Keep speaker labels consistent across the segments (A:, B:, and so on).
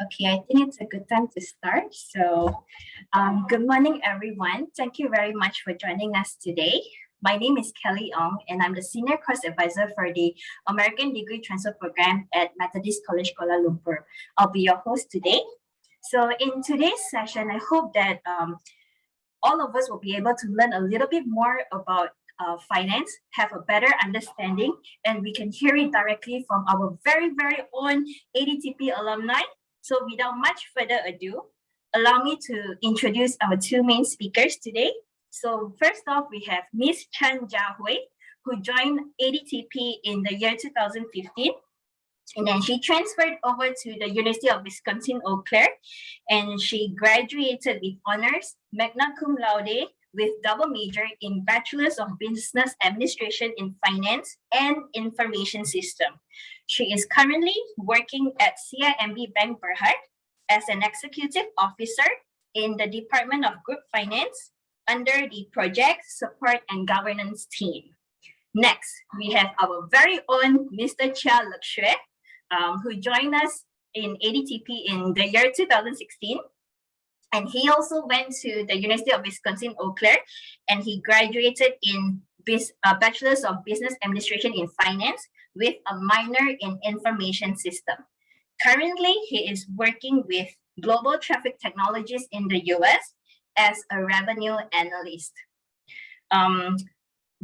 A: Okay, I think it's a good time to start. Good morning, everyone. Thank you very much for joining us today. My name is Kelly Ong, and I'm the Senior Course Advisor for the American Degree Transfer Program at Methodist College Kuala Lumpur. I'll be your host today. So in today's session, I hope that all of us will be able to learn a little bit more about finance, have a better understanding, and we can hear it directly from our very, very own ADTP alumni. So without much further ado, allow me to introduce our two main speakers today. So first off, we have Ms. Chan Jia Hui, who joined ADTP in the year 2015. And then she transferred over to the University of Wisconsin-Eau Claire, and she graduated with honors, magna cum laude, with double major in Bachelor's of Business Administration in Finance and Information System. She is currently working at CIMB Bank Berhad as an executive officer in the Department of Group Finance under the Project Support and Governance team. Next, we have our very own Mr. Chia Lekshue, who joined us in ADTP in the year 2016. And he also went to the University of Wisconsin-Eau Claire, and he graduated in Bachelor's of Business Administration in Finance with a minor in Information System. Currently, he is working with Global Traffic Technologies in the US as a revenue analyst.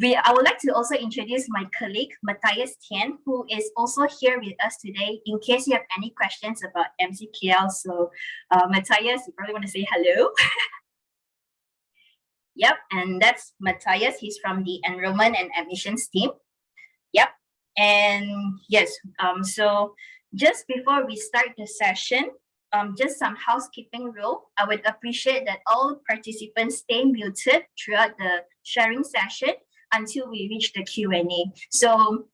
A: I would like to also introduce my colleague, Matthias Tian, who is also here with us today in case you have any questions about MCQL. So Matthias, you probably want to say hello. Yep, and that's Matthias. He's from the enrollment and admissions team. Yep, and yes, so just before we start the session, just some housekeeping rule. I would appreciate that all participants stay muted throughout the sharing session until we reach the Q&A. So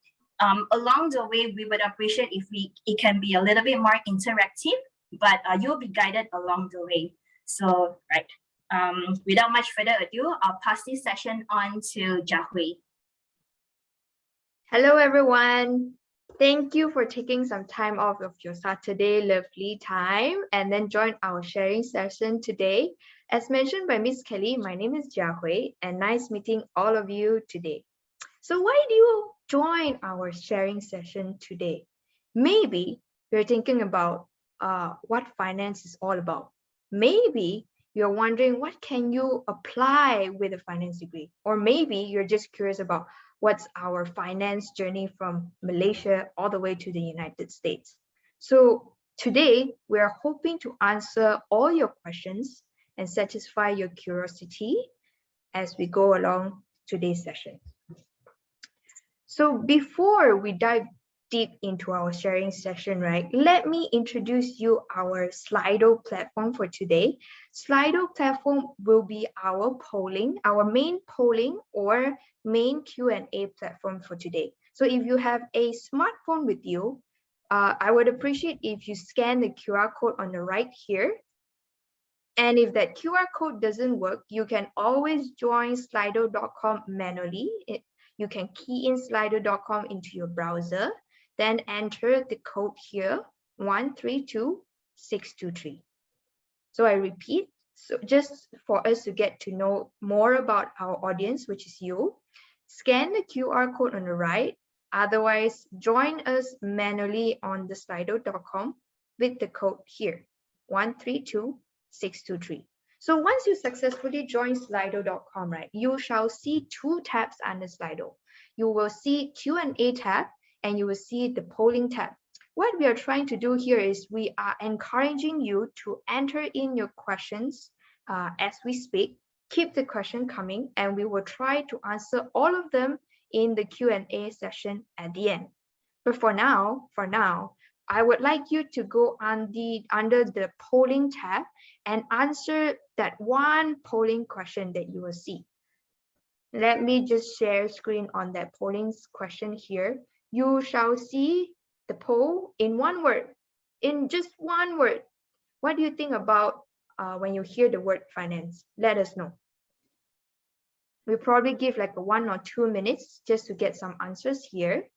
A: along the way, we would appreciate if it can be a little bit more interactive, but you'll be guided along the way. So, right, without much further ado, I'll pass this session on to Jia Hui.
B: Hello, everyone. Thank you for taking some time off of your Saturday lovely time and then join our sharing session today. As mentioned by Miss Kelly, my name is Jia Hui, and nice meeting all of you today. So why do you join our sharing session today? Maybe you're thinking about what finance is all about. Maybe you're wondering what can you apply with a finance degree? Or maybe you're just curious about what's our finance journey from Malaysia all the way to the United States. So today, we're hoping to answer all your questions and satisfy your curiosity as we go along today's session. So before we dive deep into our sharing session, right, let me introduce you our Slido platform for today. Slido platform will be our main polling or main Q&A platform for today. So if you have a smartphone with you, I would appreciate if you scan the QR code on the right here. And if that QR code doesn't work, you can always join slido.com manually. You can key in slido.com into your browser, then enter the code here, 132623. So I repeat, so just for us to get to know more about our audience, which is you, scan the QR code on the right. Otherwise, join us manually on the slido.com with the code here, 132623. So once you successfully join slido.com, right, you shall see two tabs under Slido. You will see Q&A tab and you will see the polling tab. What we are trying to do here is we are encouraging you to enter in your questions as we speak. Keep the question coming and we will try to answer all of them in the Q&A session at the end. But for now, I would like you to go under the polling tab and answer that one polling question that you will see. Let me just share screen on that polling question here. You shall see the poll in one word, in just one word. What do you think about when you hear the word finance? Let us know. We'll probably give like 1 or 2 minutes just to get some answers here.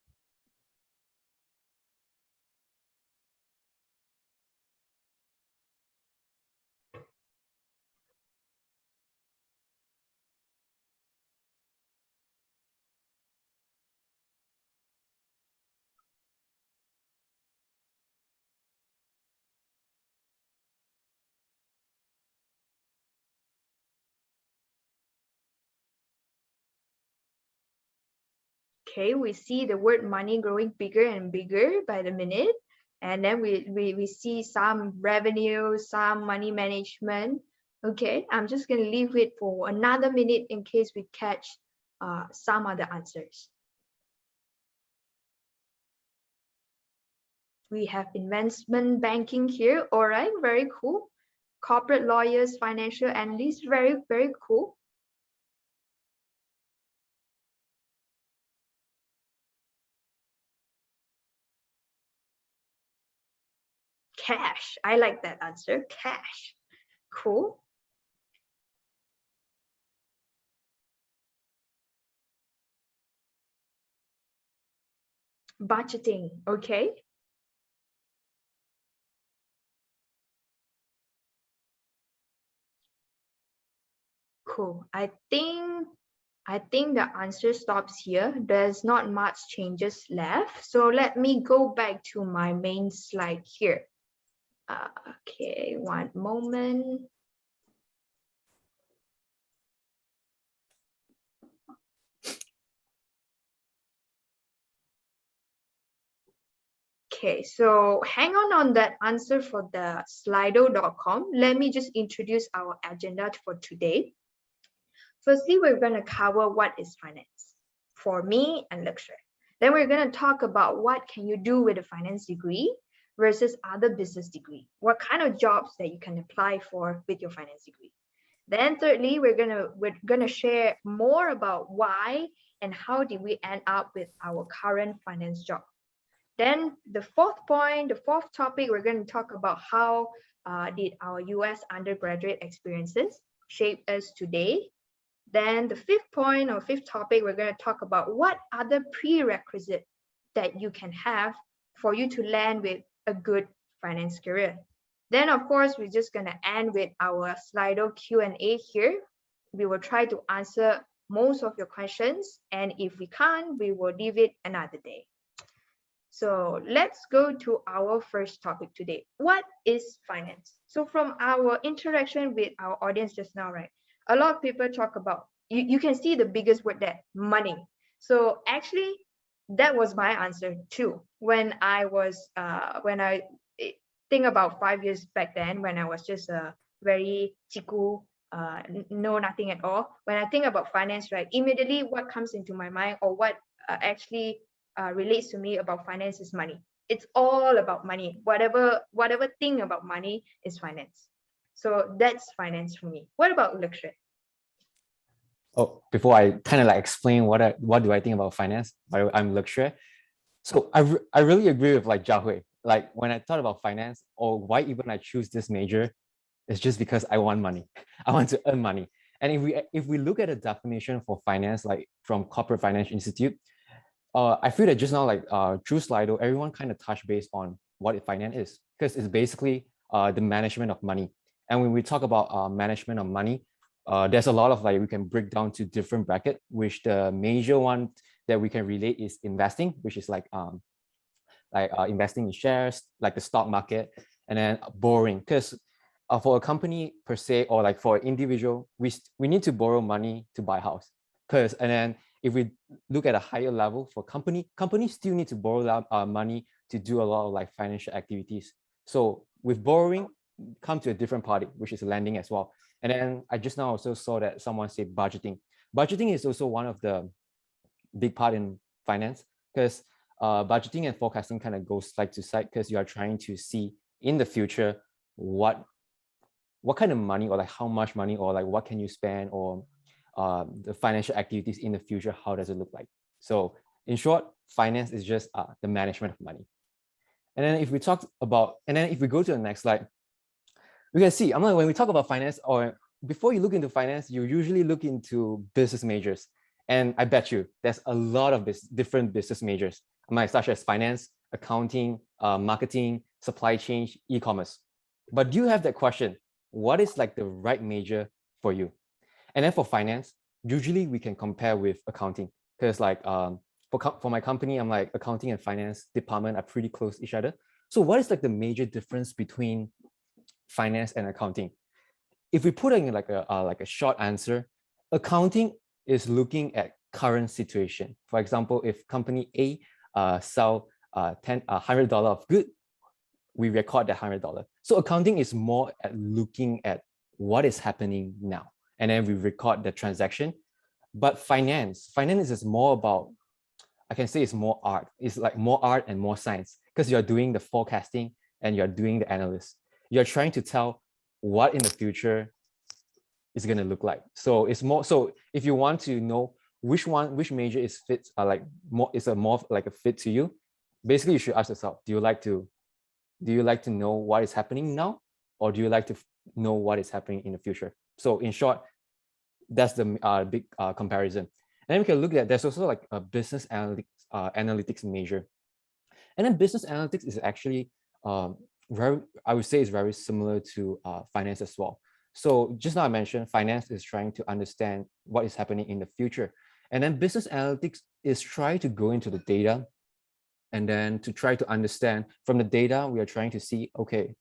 B: Okay, we see the word money growing bigger and bigger by the minute. And then we see some revenue, some money management. Okay, I'm just going to leave it for another minute in case we catch some other answers. We have investment banking here. All right, very cool. Corporate lawyers, financial analysts, very, very cool. Cash, I like that answer, cash. Cool. Budgeting, okay. Cool. I think the answer stops here. There's not much changes left. So let me go back to my main slide here. Okay, one moment. Okay, so hang on that answer for the slido.com. Let me just introduce our agenda for today. Firstly, we're going to cover what is finance for me and lecture. Then we're going to talk about what can you do with a finance degree versus other business degree. What kind of jobs that you can apply for with your finance degree. Then thirdly, we're gonna share more about why and how did we end up with our current finance job. Then the fourth topic, we're going to talk about how did our US undergraduate experiences shape us today. Then the fifth topic, we're going to talk about what other prerequisites that you can have for you to land with a good finance career. Then, of course, we're just going to end with our Slido Q&A here. We will try to answer most of your questions, and if we can't, we will leave it another day. So let's go to our first topic today. What is finance? So from our interaction with our audience just now, right? A lot of people talk about, you can see the biggest word there, money. So actually, that was my answer too. When I think about 5 years back then, when I was just a very chiku, know nothing at all. When I think about finance, right, immediately what comes into my mind or what actually relates to me about finance is money. It's all about money. Whatever thing about money is finance. So that's finance for me. What about lecture?
C: Oh, before I kind of like explain what do I think about finance, I'm lecturer. So I really agree with like Jiahui. Like when I thought about finance or why even I choose this major, it's just because I want money. I want to earn money. And if we look at a definition for finance, like from Corporate Finance Institute, I feel that just now, like through Slido, everyone kind of touched base on what finance is, because it's basically the management of money. And when we talk about management of money, there's a lot of like we can break down to different bracket, which the major one that we can relate is investing, which is like investing in shares, like the stock market, and then borrowing, because for a company per se, or like for an individual, we need to borrow money to buy a house. And then if we look at a higher level for companies still need to borrow money to do a lot of like financial activities. So with borrowing, come to a different party, which is lending as well. And then I just now also saw that someone said budgeting. Budgeting is also one of the big part in finance, because budgeting and forecasting kind of goes side to side, because you are trying to see in the future what kind of money, or like how much money, or like what can you spend, or the financial activities in the future, how does it look like? So in short, finance is just the management of money. And then if we go to the next slide, we can see, when we talk about finance, or before you look into finance, you usually look into business majors. And I bet you there's a lot of different business majors, such as finance, accounting, marketing, supply chain, e-commerce. But do you have that question? What is like the right major for you? And then for finance, usually we can compare with accounting, because like for my company, I'm like accounting and finance department are pretty close to each other. So what is like the major difference between finance and accounting? If we put in like a short answer, accounting is looking at current situation. For example, if company A sell $100 of good, we record that $100. So accounting is more at looking at what is happening now, and then we record the transaction. But finance is more about, I can say it's more art. It's like more art and more science, because you're doing the forecasting and you're doing the analysis. You're trying to tell what in the future is going to look like. So it's more, so if you want to know which major is fits, is a more like a fit to you, basically you should ask yourself, do you like to know what is happening now, or do you like to know what is happening in the future? So in short, that's the big comparison. And then we can look at, there's also like a business analytics major. And then business analytics is actually I would say is very similar to finance as well. So just now I mentioned finance is trying to understand what is happening in the future. And then business analytics is trying to go into the data and then to try to understand from the data, we are trying to see, okay,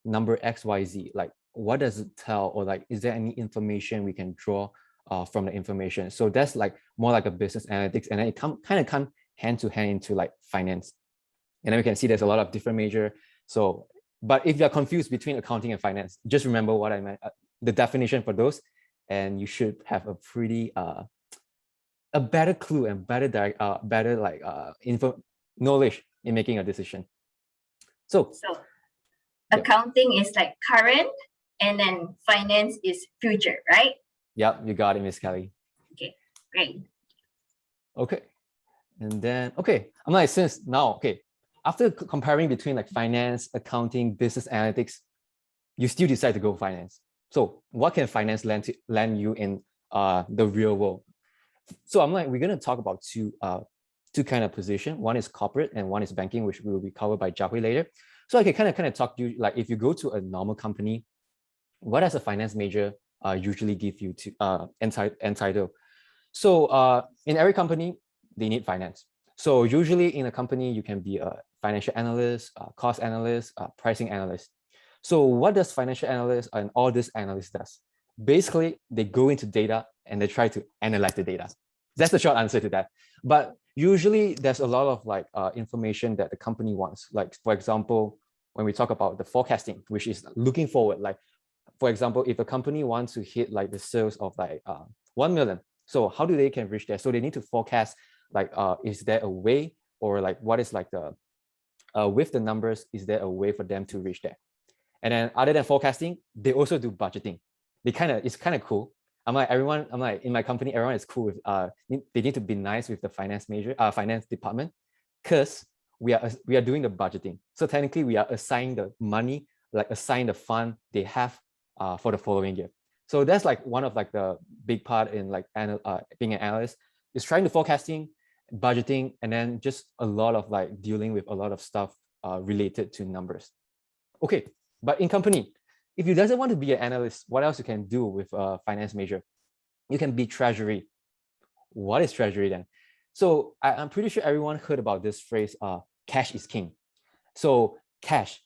C: number XYZ, like what does it tell, or like, is there any information we can draw from the information? So that's like more like a business analytics, and then it kind of come hand to hand into like finance. And then we can see there's a lot of different major. So, but if you're confused between accounting and finance, just remember what I meant, the definition for those, and you should have a pretty a better clue and better like knowledge in making a decision. So
A: accounting is like current, and then finance is future, right?
C: Yeah, you got it, Miss Kelly.
A: Okay, great.
C: Okay, and then I'm like, since now, after comparing between like finance, accounting, business analytics, you still decide to go finance. So what can finance land you in the real world? So I'm like, we're gonna talk about two kind of position. One is corporate and one is banking, which will be covered by Jiahui later. So I can kind of talk to you, like if you go to a normal company, what does a finance major usually give you to entitle? So in every company, they need finance. So usually in a company, you can be a financial analyst, cost analyst, pricing analyst. So what does financial analyst and all this analyst does? Basically, they go into data and they try to analyze the data. That's the short answer to that. But usually there's a lot of like information that the company wants. Like for example, when we talk about the forecasting, which is looking forward, like for example, if a company wants to hit like the sales of like 1 million, so how do they can reach there? So they need to forecast like, is there a way, or like what is like the, with the numbers, is there a way for them to reach there? And then other than forecasting, they also do budgeting. It's kind of cool. I'm like in my company, everyone is cool with, they need to be nice with the finance department, because we are doing the budgeting. So technically we are assigning the money, like assign the fund they have for the following year. So that's like one of like the big part in like being an analyst, is trying to forecasting, budgeting, and then just a lot of like dealing with a lot of stuff related to numbers. Okay, but in company, if you doesn't want to be an analyst, what else you can do with a finance major? You can be treasury. What is treasury then? So I'm pretty sure everyone heard about this phrase, cash is king. So cash,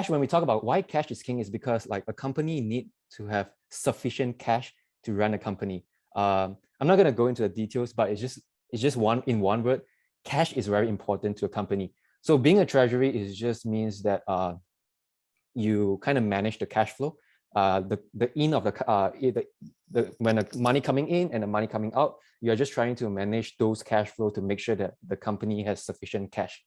C: when we talk about why cash is king, is because like a company need to have sufficient cash to run a company. I'm not going to go into the details, but it's just one word. Cash is very important to a company. So being a treasury is just means that you kind of manage the cash flow, the in of the when the money coming in and the money coming out, you're just trying to manage those cash flow to make sure that the company has sufficient cash.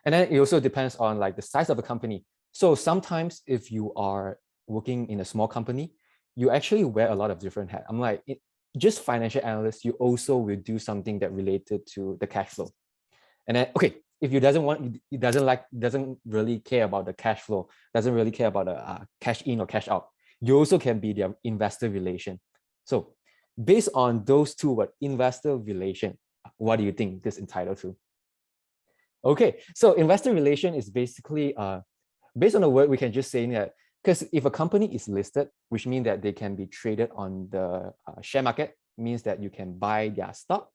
C: And then it also depends on like the size of the company. So sometimes if you are working in a small company, you actually wear a lot of different hats. I'm like, just financial analyst, you also will do something that related to the cash flow. And then, if you doesn't really care about the cash flow, doesn't really care about the cash in or cash out, you also can be their investor relation. So based on those two words, investor relation, what do you think this is entitled to? Okay, so investor relation is basically based on the word, we can just say that, because if a company is listed, which means that they can be traded on the share market, means that you can buy their stock.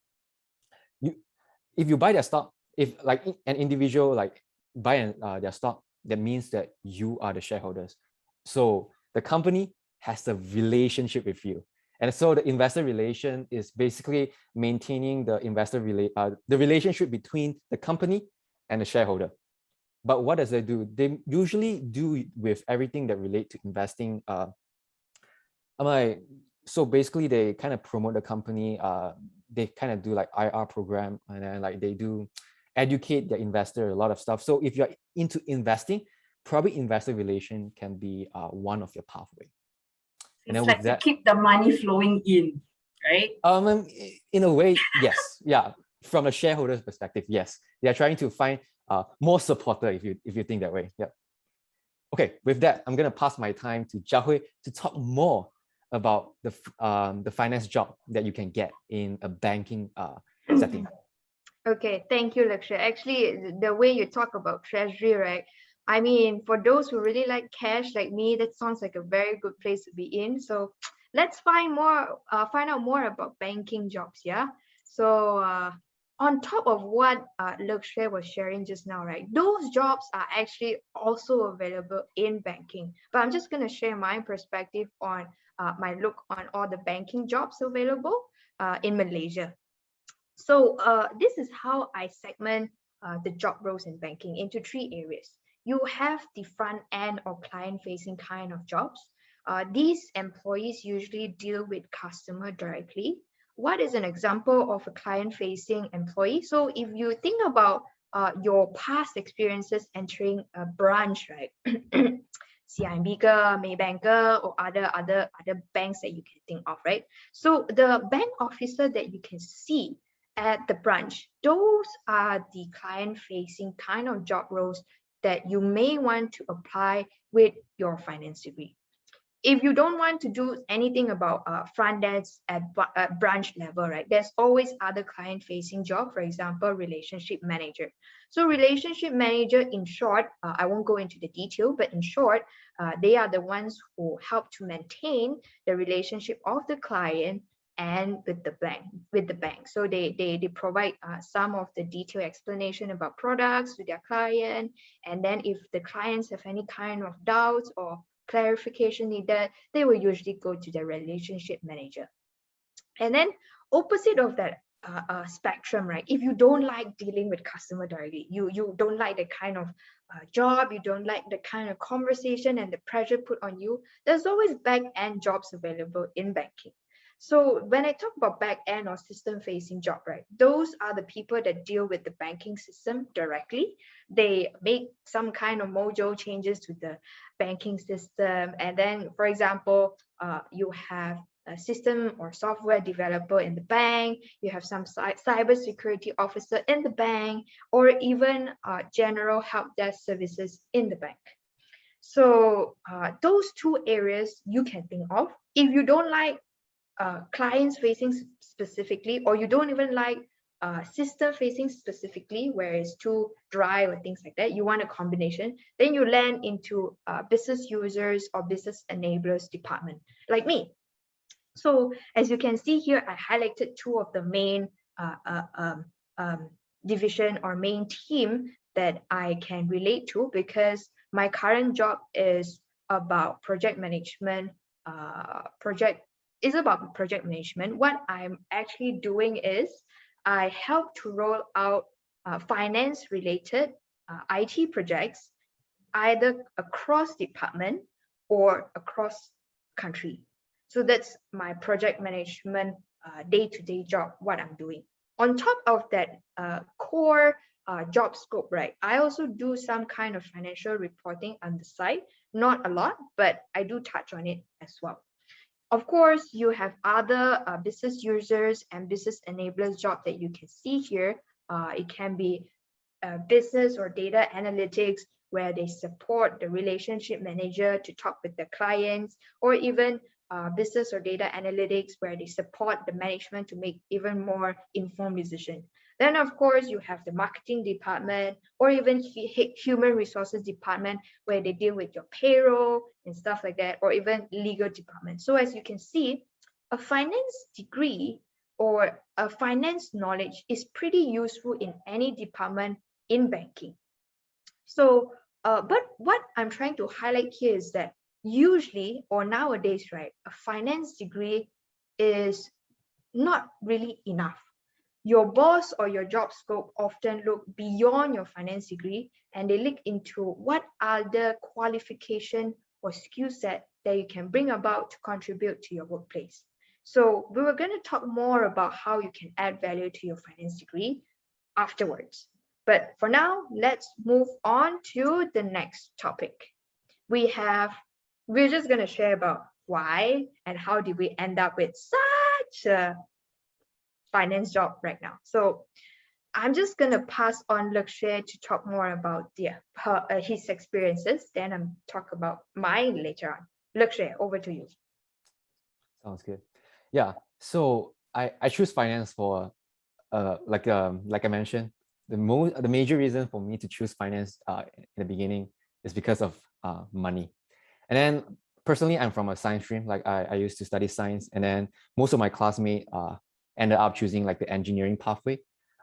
C: If you buy their stock, if like an individual like buy their stock, that means that you are the shareholders. So the company has a relationship with you. And so the investor relation is basically maintaining the the relationship between the company and the shareholder. But what does it do? They usually do with everything that relate to investing. So basically they kind of promote the company. They kind of do like IR program, and then like they do educate their investor a lot of stuff. So if you're into investing, probably investor relation can be one of your pathway. And
A: It's
C: then
A: like
C: with
A: to
C: that,
A: keep the money flowing in, right?
C: in a way, yes, yeah. From a shareholder's perspective, yes, they are trying to find more supporter if you think that way. Yeah. Okay, with that, I'm gonna pass my time to Jiahui to talk more about the finance job that you can get in a banking setting.
B: Okay, thank you, Lakshay. Actually, the way you talk about treasury, right? I mean, for those who really like cash like me, that sounds like a very good place to be in. So let's find out more about banking jobs, yeah? So on top of what Lakshay was sharing just now, right? Those jobs are actually also available in banking. But I'm just gonna share my perspective on my look on all the banking jobs available in Malaysia. So this is how I segment the job roles in banking into three areas. You have the front end or client facing kind of jobs. These employees usually deal with customer directly. What is an example of a client facing employee? So if you think about your past experiences entering a branch, right? CIMB, Maybank, or other banks that you can think of, right? So the bank officer that you can see at the branch, those are the client-facing kind of job roles that you may want to apply with your finance degree. If you don't want to do anything about front desk at branch level, right? There's always other client-facing job, for example, relationship manager. So relationship manager, in short, I won't go into the detail, but in short, they are the ones who help to maintain the relationship of the client and with the bank. So they provide some of the detailed explanation about products to their client, and then if the clients have any kind of doubts or clarification needed, they will usually go to the relationship manager. And then opposite of that spectrum, right? If you don't like dealing with customer directly, you don't like the kind of job, you don't like the kind of conversation and the pressure put on you, there's always back end jobs available in banking. So when I talk about back end or system facing job, right, those are the people that deal with the banking system directly. They make some kind of mojo changes to the banking system. And then, for example, you have a system or software developer in the bank, you have some cyber security officer in the bank, or even general help desk services in the bank. So those two areas you can think of. If you don't like clients facing specifically, or you don't even like system facing specifically, where it's too dry or things like that, you want a combination, then you land into business users or business enablers department, like me. So as you can see here, I highlighted two of the main division or main team that I can relate to, because my current job is about project management. About project management. What I'm actually doing is I help to roll out finance related IT projects, either across department or across country. So that's my project management day-to-day job, what I'm doing. On top of that core job scope, right, I also do some kind of financial reporting on the side. Not a lot, but I do touch on it as well. Of course, you have other business users and business enablers job that you can see here. It can be business or data analytics, where they support the relationship manager to talk with the clients, or even business or data analytics, where they support the management to make even more informed decisions. Then, of course, you have the marketing department, or even human resources department, where they deal with your payroll and stuff like that, or even legal department. So as you can see, a finance degree or a finance knowledge is pretty useful in any department in banking. So, but what I'm trying to highlight here is that usually, or nowadays, right, a finance degree is not really enough. Your boss or your job scope often look beyond your finance degree, and they look into what other qualification or skill set that you can bring about to contribute to your workplace. So we were going to talk more about how you can add value to your finance degree afterwards. But for now, let's move on to the next topic. We're just going to share about why and how did we end up with such a finance job right now. So I'm just going to pass on Lakshay to talk more about his experiences. Then I'm talk about mine later on. Lakshay, over to you.
C: Sounds good. Yeah. So I choose finance for like I mentioned, the major reason for me to choose finance in the beginning is because of money. And then personally, I'm from a science stream. Like I used to study science, and then most of my classmates ended up choosing like the engineering pathway.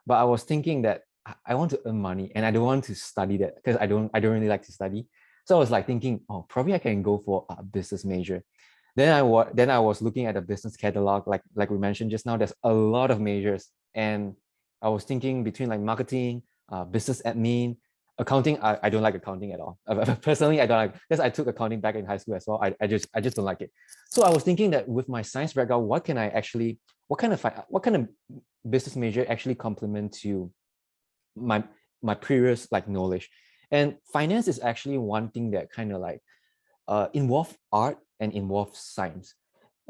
C: But I was thinking that I want to earn money, and I don't want to study that because I don't really like to study. So I was like thinking, oh, probably I can go for a business major. Then I was looking at the business catalog, like we mentioned just now. There's a lot of majors, and I was thinking between like marketing, business admin, accounting. I don't like accounting at all. Personally, I don't like, because I took accounting back in high school as well. I just don't like it. So I was thinking that with my science background, what kind of business major actually complement to my previous like knowledge. And finance is actually one thing that kind of like involve art and involve science.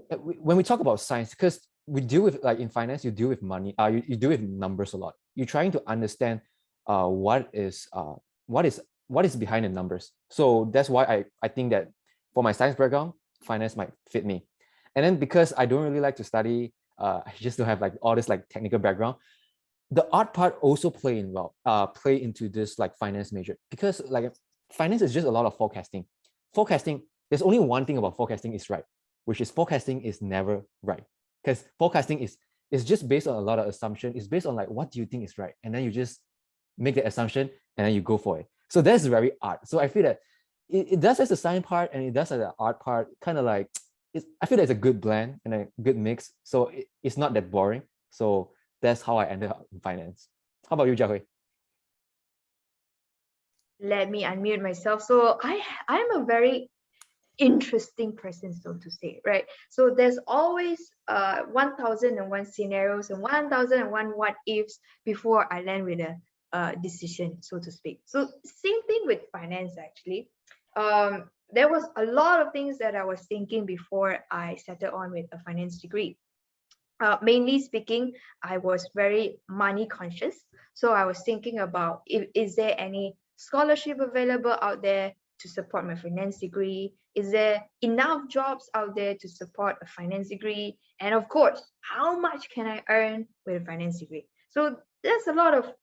C: When we talk about science, because we deal with, like in finance, you deal with money, you deal with numbers a lot. You're trying to understand what is behind the numbers. So that's why I think that for my science background, finance might fit me. And then because I don't really like to study, I just don't have like all this like technical background. The art part also play into this like finance major, because like finance is just a lot of forecasting. There's only one thing about forecasting is right, which is forecasting is never right, because forecasting is just based on a lot of assumption. It's based on like, what do you think is right, and then you just make the assumption and then you go for it. So that's very art. So I feel that it does has the science part and it does have the art part, kind of like I feel that it's a good blend and a good mix. So it's not that boring. So that's how I ended up in finance. How about you, Jiahui?
B: Let me unmute myself. So I'm a very interesting person, so to say, right? So there's always 1001 scenarios and 1001 what ifs before I land with a decision, so to speak. So same thing with finance, actually. There was a lot of things that I was thinking before I settled on with a finance degree. Mainly speaking, I was very money conscious. So I was thinking about, is there any scholarship available out there to support my finance degree? Is there enough jobs out there to support a finance degree? And of course, how much can I earn with a finance degree? So there's a lot of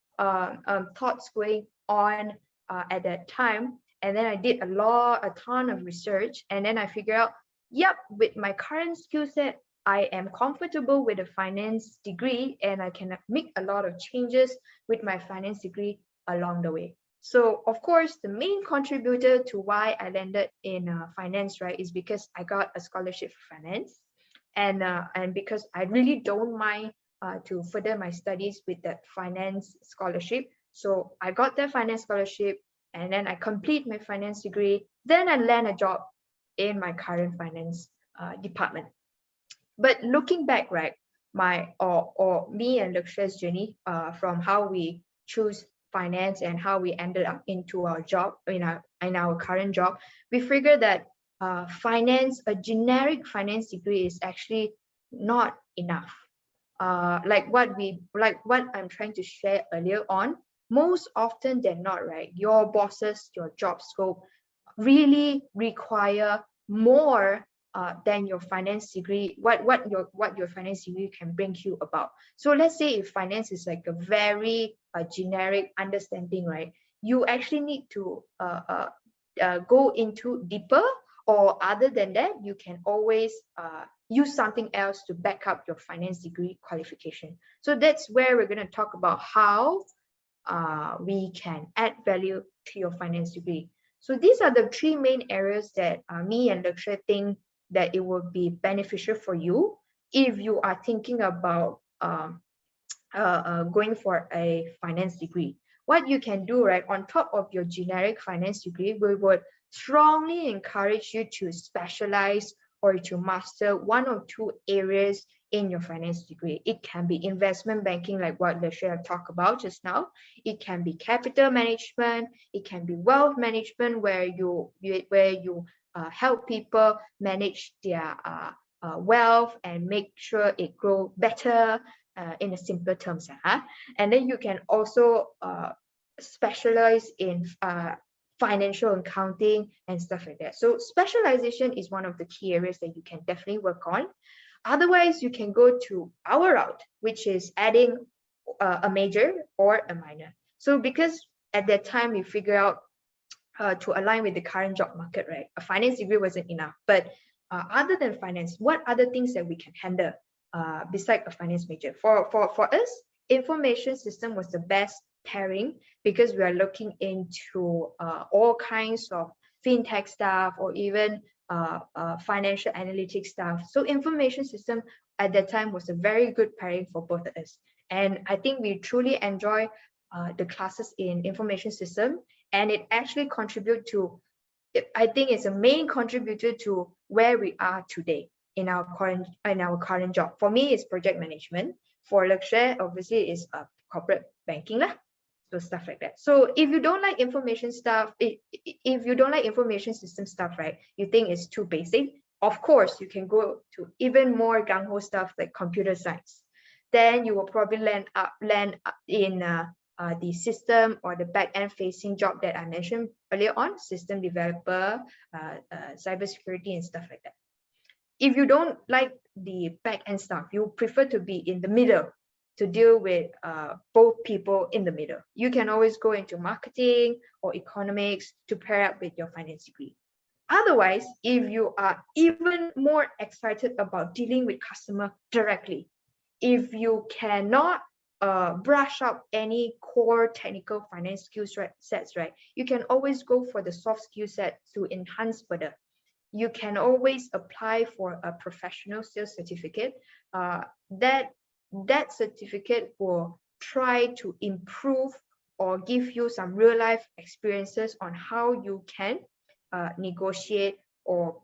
B: thoughts going on at that time. And then I did a ton of research, and then I figured out, yep, with my current skill set, I am comfortable with a finance degree, and I can make a lot of changes with my finance degree along the way. So of course, the main contributor to why I landed in finance, right, is because I got a scholarship for finance, and because I really don't mind to further my studies with that finance scholarship. So I got that finance scholarship, and then I complete my finance degree. Then I land a job in my current finance department. But looking back, right, me and Lakshya's journey from how we choose finance and how we ended up into our job in our current job, we figured that a generic finance degree is actually not enough. Like what I'm trying to share earlier on, most often than not, right, your bosses, your job scope really require more than your finance degree, what your finance degree can bring you about. So let's say if finance is like a very generic understanding, right, you actually need to go into deeper, or other than that, you can always use something else to back up your finance degree qualification. So that's where we're going to talk about how we can add value to your finance degree. So these are the three main areas that me and Lakshay think that it will be beneficial for you if you are thinking about going for a finance degree, what you can do, right, on top of your generic finance degree, we would strongly encourage you to specialize or to master one or two areas in your finance degree. It can be investment banking, like what Leshia talked about just now. It can be capital management. It can be wealth management, where you help people manage their wealth and make sure it grow better, in a simpler terms. And then you can also specialize in financial accounting and stuff like that. So specialization is one of the key areas that you can definitely work on. Otherwise, you can go to our route, which is adding a major or a minor. So because at that time we figure out to align with the current job market, right? A finance degree wasn't enough. But other than finance, what other things that we can handle besides a finance major? For us, information system was the best pairing, because we are looking into all kinds of fintech stuff, or even financial analytics stuff. So information system at that time was a very good pairing for both of us. And I think we truly enjoy the classes in information system, and it actually contribute to, I think it's a main contributor to where we are today in our current job. For me, it's project management. For Lakshya, obviously, is corporate banking lah. So stuff like that. So if you don't like information stuff, if you don't like information system stuff, right, you think it's too basic, of course, you can go to even more gung-ho stuff like computer science. Then you will probably land in the system or the back-end facing job that I mentioned earlier on, system developer, cybersecurity and stuff like that. If you don't like the back-end stuff, you prefer to be in the middle, to deal with both people in the middle, you can always go into marketing or economics to pair up with your finance degree. Otherwise, if you are even more excited about dealing with customer directly, if you cannot brush up any core technical finance skill sets, right, you can always go for the soft skill set to enhance further. You can always apply for a professional sales certificate. That certificate will try to improve or give you some real life experiences on how you can negotiate or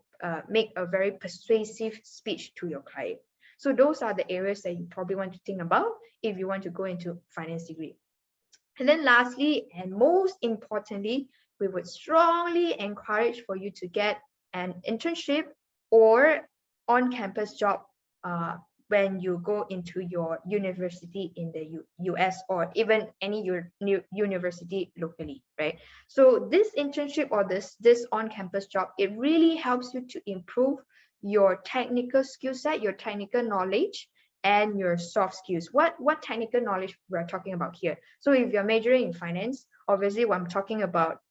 B: make a very persuasive speech to your client. So those are the areas that you probably want to think about if you want to go into finance degree. And then lastly, and most importantly, we would strongly encourage for you to get an internship or on-campus job when you go into your university in the US, or even any university locally, right? So this internship or this on-campus job, it really helps you to improve your technical skill set, your technical knowledge, and your soft skills. What technical knowledge we're talking about here? So if you're majoring in finance, obviously what I'm talking about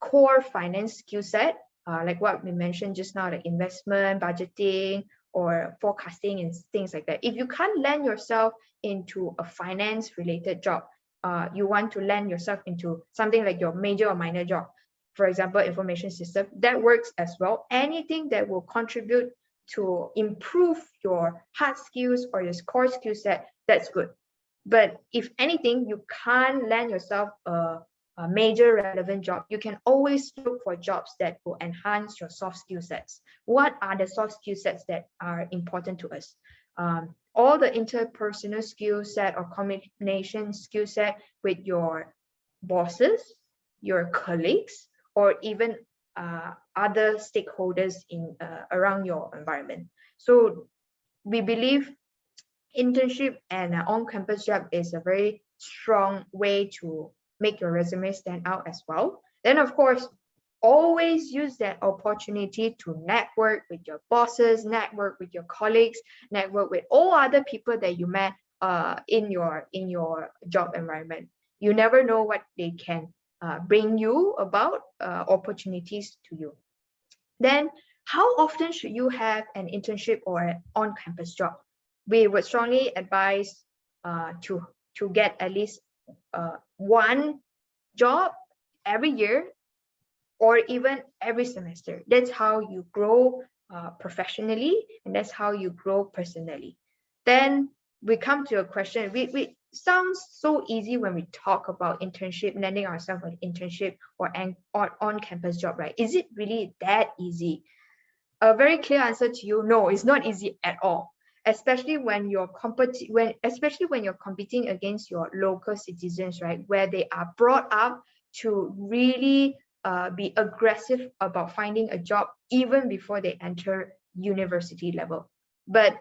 B: core finance skill set, like what we mentioned just now, like investment, budgeting, or forecasting and things like that. If you can't land yourself into a finance related job, you want to land yourself into something like your major or minor job, for example, information system, that works as well. Anything that will contribute to improve your hard skills or your core skill set, that's good. But if anything, you can't land yourself a major relevant job, you can always look for jobs that will enhance your soft skill sets. What are the soft skill sets that are important to us? All the interpersonal skill set or combination skill set with your bosses, your colleagues, or even other stakeholders in around your environment. So we believe internship and on-campus job is a very strong way to make your resume stand out as well. Then of course, always use that opportunity to network with your bosses, network with your colleagues, network with all other people that you met in your job environment. You never know what they can bring you about opportunities to you. Then how often should you have an internship or an on-campus job? We would strongly advise to get at least one job every year or even every semester. That's how you grow professionally, and that's how you grow personally. Then we come to a question. We sounds so easy when we talk about internship, landing ourselves an internship or an on-campus job, right? Is it really that easy? A very clear answer to you: no, it's not easy at all. Especially when especially when you're competing against your local citizens, right? Where they are brought up to really be aggressive about finding a job even before they enter university level. But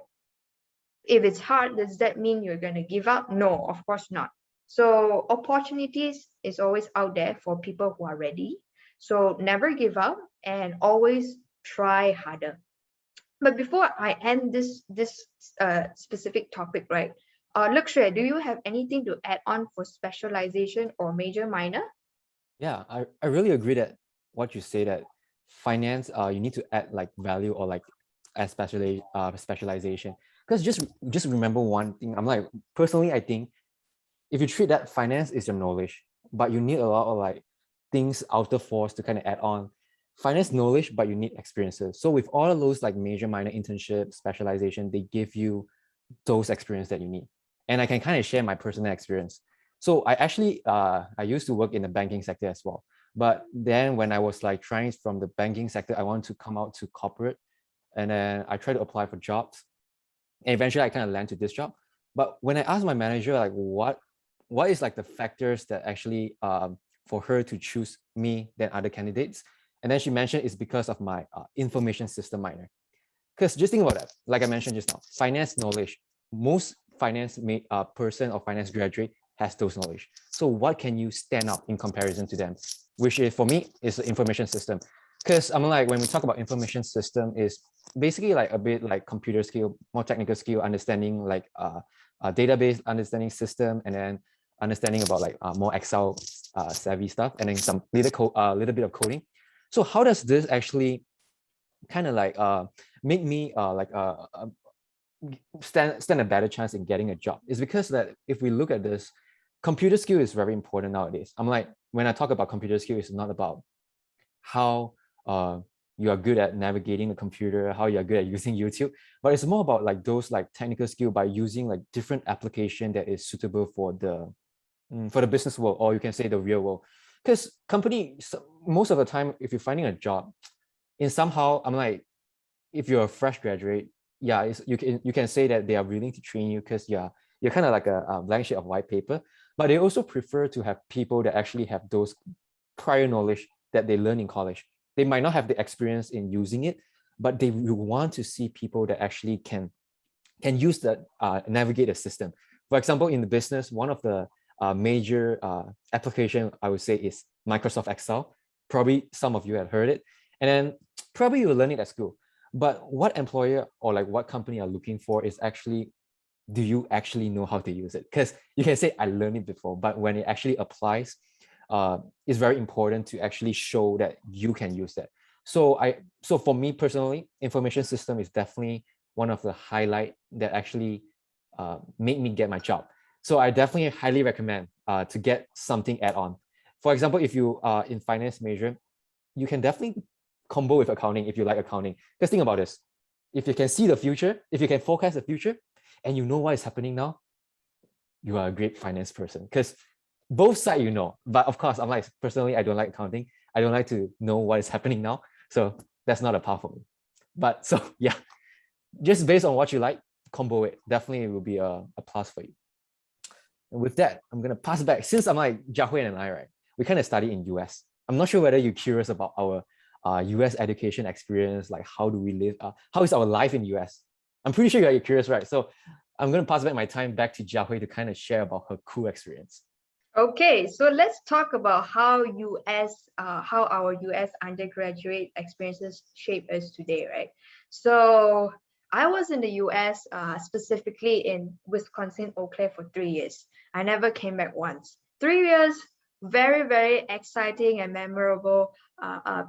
B: if it's hard, does that mean you're going to give up? No, of course not. So opportunities is always out there for people who are ready. So never give up and always try harder. But before I end this specific topic, right? Lakshay, do you have anything to add on for specialization or major minor?
C: Yeah, I really agree that what you say, that finance, you need to add like value or like a specialization. Because just remember one thing. I'm like, personally, I think if you treat that finance is your knowledge, but you need a lot of like things, outer force to kind of add on. Finance knowledge, but you need experiences. So with all of those like major minor internship specialization, they give you those experience that you need. And I can kind of share my personal experience. So I actually I used to work in the banking sector as well. But then when I was like trying from the banking sector, I wanted to come out to corporate, and then I tried to apply for jobs, and eventually I kind of land to this job. But when I asked my manager like what is like the factors that actually for her to choose me than other candidates, and then she mentioned it's because of my information system minor. Because just think about that, like I mentioned just now, finance knowledge. Most finance person or finance graduate has those knowledge. So what can you stand out in comparison to them? Which is, for me, is the information system. Because I'm like, when we talk about information system, is basically like a bit like computer skill, more technical skill, understanding like a database understanding system, and then understanding about like more Excel savvy stuff, and then some little bit of coding. So how does this actually kind of like make me stand a better chance in getting a job? Is because that if we look at this, computer skill is very important nowadays. I'm like, when I talk about computer skill, it's not about how you are good at navigating the computer, how you are good at using YouTube, but it's more about like those like technical skill by using like different application that is suitable for the business world, or you can say the real world. Because most of the time, if you're finding a job, in somehow, I'm like, if you're a fresh graduate, yeah, you can say that they are willing to train you because you're kind of like a blank sheet of white paper, but they also prefer to have people that actually have those prior knowledge that they learn in college. They might not have the experience in using it, but they will want to see people that actually can use that, navigate the system. For example, in the business, one of the major application I would say is Microsoft Excel. Probably some of you have heard it, and then probably you will learn it at school. But what employer or like what company are looking for is actually, do you actually know how to use it? Because you can say I learned it before, but when it actually applies, it's very important to actually show that you can use that. So for me personally, information system is definitely one of the highlight that actually made me get my job. So I definitely highly recommend to get something add on. For example, if you are in finance major, you can definitely combo with accounting if you like accounting. Just think about this. If you can see the future, if you can forecast the future, and you know what is happening now, you are a great finance person. Because both sides you know. But of course, I'm like, personally, I don't like accounting. I don't like to know what is happening now. So that's not a path for me. But so yeah, just based on what you like, combo it. Definitely it will be a plus for you. And with that, I'm gonna pass it back. Since I'm like Jiahui and I, right? We kind of study in US. I'm not sure whether you're curious about our US education experience, like how do we live, how is our life in US? I'm pretty sure you're curious, right? So I'm gonna pass back my time back to Jiahui to kind of share about her cool experience.
B: Okay, so let's talk about how our US undergraduate experiences shape us today, right? So I was in the US, specifically in Wisconsin, Eau Claire for 3 years. I never came back once. 3 years, very, very exciting and memorable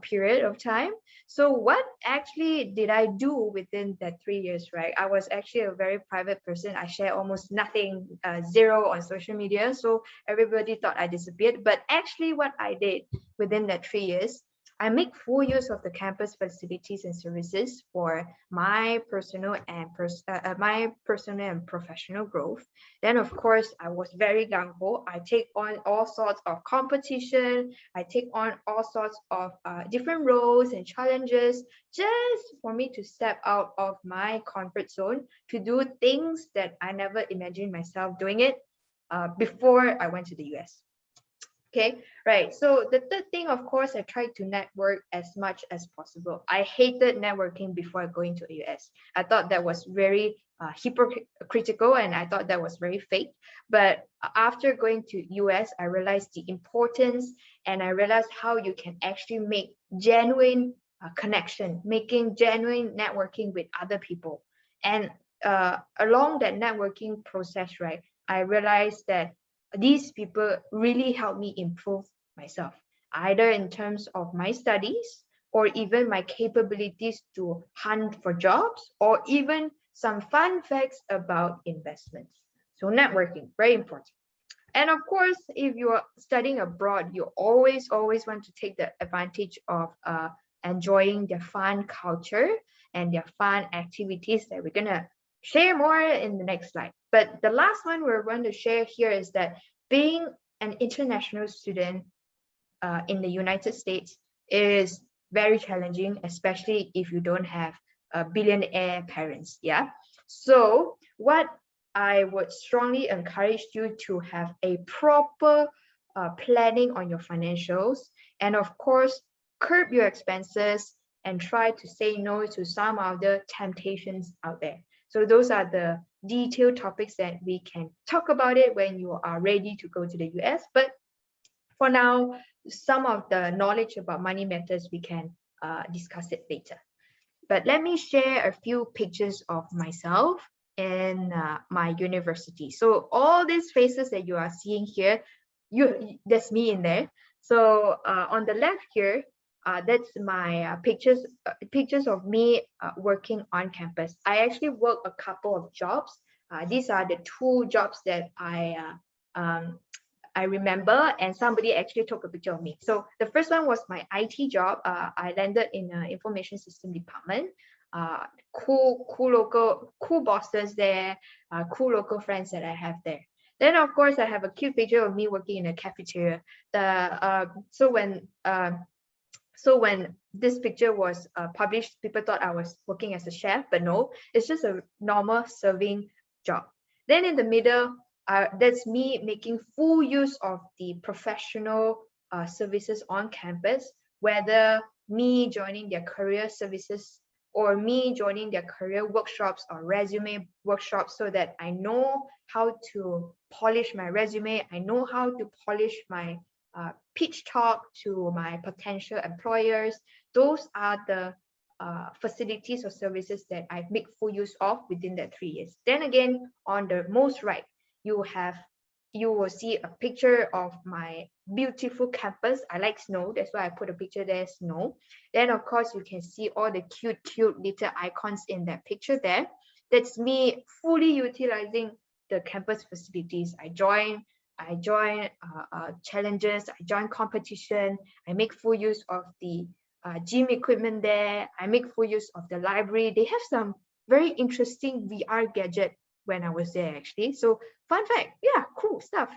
B: period of time. So what actually did I do within that 3 years, right? I was actually a very private person. I share almost nothing, zero on social media. So everybody thought I disappeared. But actually what I did within that 3 years, I make full use of the campus facilities and services for my personal and professional growth. Then, of course, I was very gung-ho. I take on all sorts of competition. I take on all sorts of different roles and challenges just for me to step out of my comfort zone to do things that I never imagined myself doing it before I went to the US. Okay, right. So the third thing, of course, I tried to network as much as possible. I hated networking before going to the US. I thought that was very hypocritical, and I thought that was very fake. But after going to US, I realized the importance, and I realized how you can actually make genuine connection, making genuine networking with other people. And along that networking process, right, I realized that these people really helped me improve myself, either in terms of my studies or even my capabilities to hunt for jobs, or even some fun facts about investments. So networking, very important. And of course, if you are studying abroad, you always want to take the advantage of enjoying their fun culture and their fun activities that we're gonna share more in the next slide. But the last one we're going to share here is that being an international student in the United States is very challenging, especially if you don't have billionaire parents. Yeah. So what I would strongly encourage you to have a proper planning on your financials, and of course, curb your expenses and try to say no to some of the temptations out there. So those are the detailed topics that we can talk about it when you are ready to go to the US. But for now, some of the knowledge about money matters, we can discuss it later. But let me share a few pictures of myself in my university. So all these faces that you are seeing here, there's me in there. So on the left here, that's my pictures of me working on campus. I actually work a couple of jobs. These are the two jobs that I remember, and somebody actually took a picture of me. So the first one was my IT job. I landed in the information system department. Cool bosses there, cool local friends that I have there. Then of course I have a cute picture of me working in a cafeteria. So when this picture was published, people thought I was working as a chef, but no, it's just a normal serving job. Then in the middle, that's me making full use of the professional services on campus, whether me joining their career services or me joining their career workshops or resume workshops, so that I know how to polish my resume. I know how to polish my pitch talk to my potential employers. Those are the facilities or services that I make full use of within that 3 years. Then again, on the most right, you will see a picture of my beautiful campus. I like snow, that's why I put a picture there, snow. Then of course you can see all the cute little icons in that picture there. That's me fully utilizing the campus facilities. I join challenges, I join competition, I make full use of the gym equipment there, I make full use of the library. They have some very interesting VR gadget when I was there actually. So fun fact, yeah, cool stuff.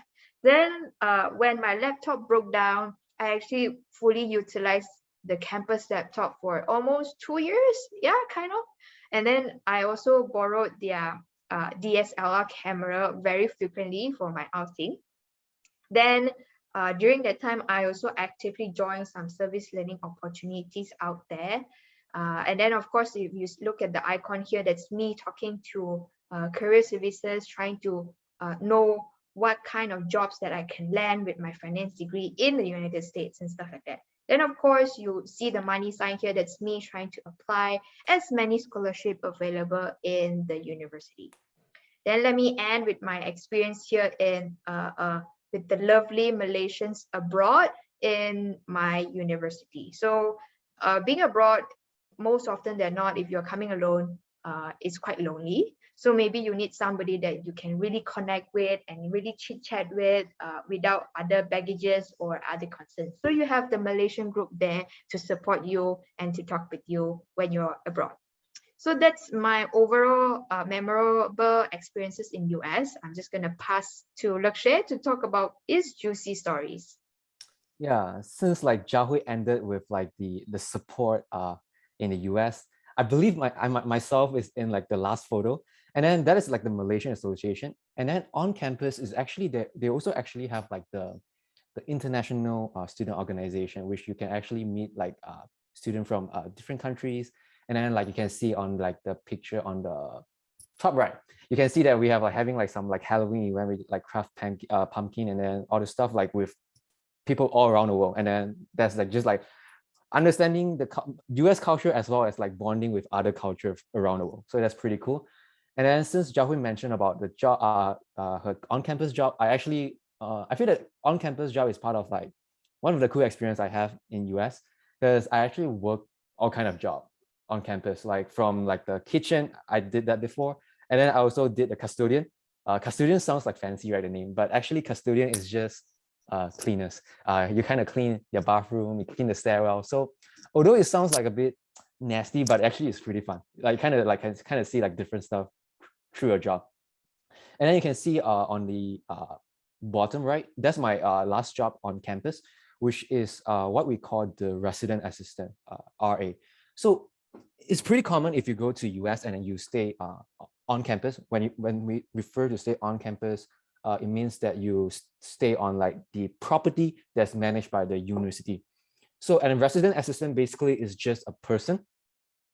B: Then when my laptop broke down, I actually fully utilized the campus laptop for almost 2 years, yeah, kind of. And then I also borrowed their DSLR camera very frequently for my outing. Then during that time, I also actively joined some service learning opportunities out there. And then of course, if you look at the icon here, that's me talking to career services, trying to know what kind of jobs that I can land with my finance degree in the United States and stuff like that. Then of course, you see the money sign here, that's me trying to apply as many scholarship available in the university. Then let me end with my experience here in with the lovely Malaysians abroad in my university. So being abroad, most often than not, if you're coming alone, it's quite lonely. So maybe you need somebody that you can really connect with and really chit chat with without other baggages or other concerns. So you have the Malaysian group there to support you and to talk with you when you're abroad. So that's my overall memorable experiences in US. I'm just going to pass to Lakshay to talk about his juicy stories.
C: Yeah, since like Jiahui ended with like the support in the US, I believe myself is in like the last photo, and then that is like the Malaysian Association, and then on campus is actually they also actually have like the international student organization, which you can actually meet like students from different countries, and then like you can see on like the picture on the top right, you can see that we have like having like some like Halloween event with like craft pumpkin and then all the stuff like with people all around the world. And then that's like just like understanding the US culture as well as like bonding with other cultures around the world. So that's pretty cool. And then since Jiahui mentioned about the job, her on-campus job, I actually, I feel that on-campus job is part of like one of the cool experience I have in US, because I actually work all kind of job on campus, like from like the kitchen, I did that before. And then I also did the custodian. Custodian sounds like fancy, right, the name, but actually custodian is just cleaners. You kind of clean your bathroom, you clean the stairwell. So although it sounds like a bit nasty, but actually it's pretty fun. Like kind of see like different stuff through your job. And then you can see on the bottom right, that's my last job on campus, which is what we call the resident assistant, RA. So it's pretty common if you go to US and then you stay on campus. When we refer to stay on campus, it means that you stay on like the property that's managed by the university. So a resident assistant basically is just a person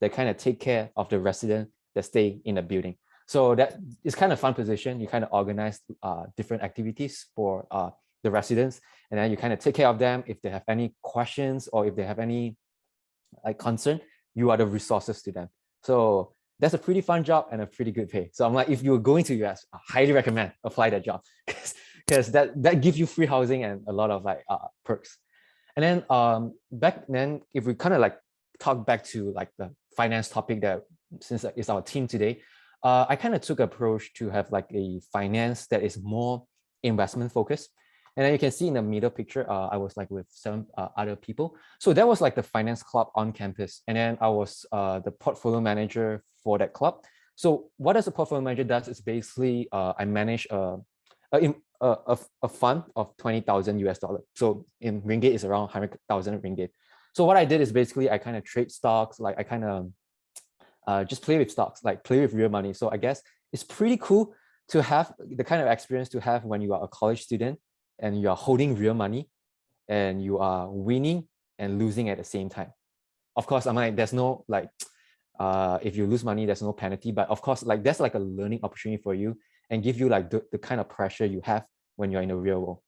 C: that kind of take care of the resident that stay in the building. So that is kind of fun position. You kind of organize different activities for the residents, and then you kind of take care of them. If they have any questions or if they have any like concern, you are the resources to them. So that's a pretty fun job and a pretty good pay. So I'm like, if you're going to US, I highly recommend apply that job, because that gives you free housing and a lot of like perks. And then back then, if we kind of like talk back to like the finance topic, that since it's our team today, I kind of took an approach to have like a finance that is more investment focused. And then you can see in the middle picture, I was like with 7 other people. So that was like the finance club on campus. And then I was the portfolio manager for that club. So what does a portfolio manager does is basically I manage a fund of 20,000 US dollar. So in ringgit is around 100,000 ringgit. So what I did is basically I kind of trade stocks, like I kind of just play with stocks, like play with real money. So I guess it's pretty cool to have the kind of experience to have when you are a college student and you are holding real money and you are winning and losing at the same time. Of course, I'm like, there's no like, if you lose money, there's no penalty, but of course, like that's like a learning opportunity for you and give you like the kind of pressure you have when you're in the real world.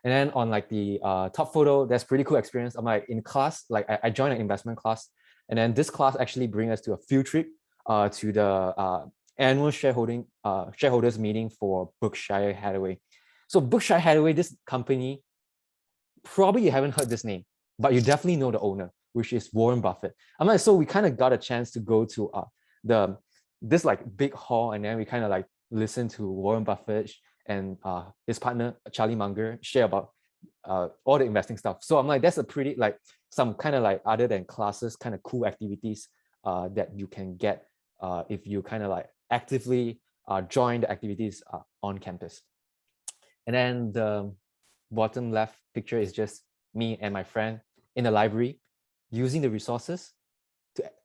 C: And then on like the top photo, that's pretty cool experience. I'm like in class, like I joined an investment class, and then this class actually bring us to a field trip to the annual shareholders meeting for Berkshire Hathaway. So Berkshire Hathaway, this company, probably you haven't heard this name, but you definitely know the owner, which is Warren Buffett. I'm like, so we kind of got a chance to go to this like big hall, and then we kind of like listen to Warren Buffett and his partner Charlie Munger share about all the investing stuff. So I'm like, that's a pretty like some kind of like other than classes kind of cool activities that you can get if you kind of like actively join the activities on campus. And then the bottom left picture is just me and my friend in the library using the resources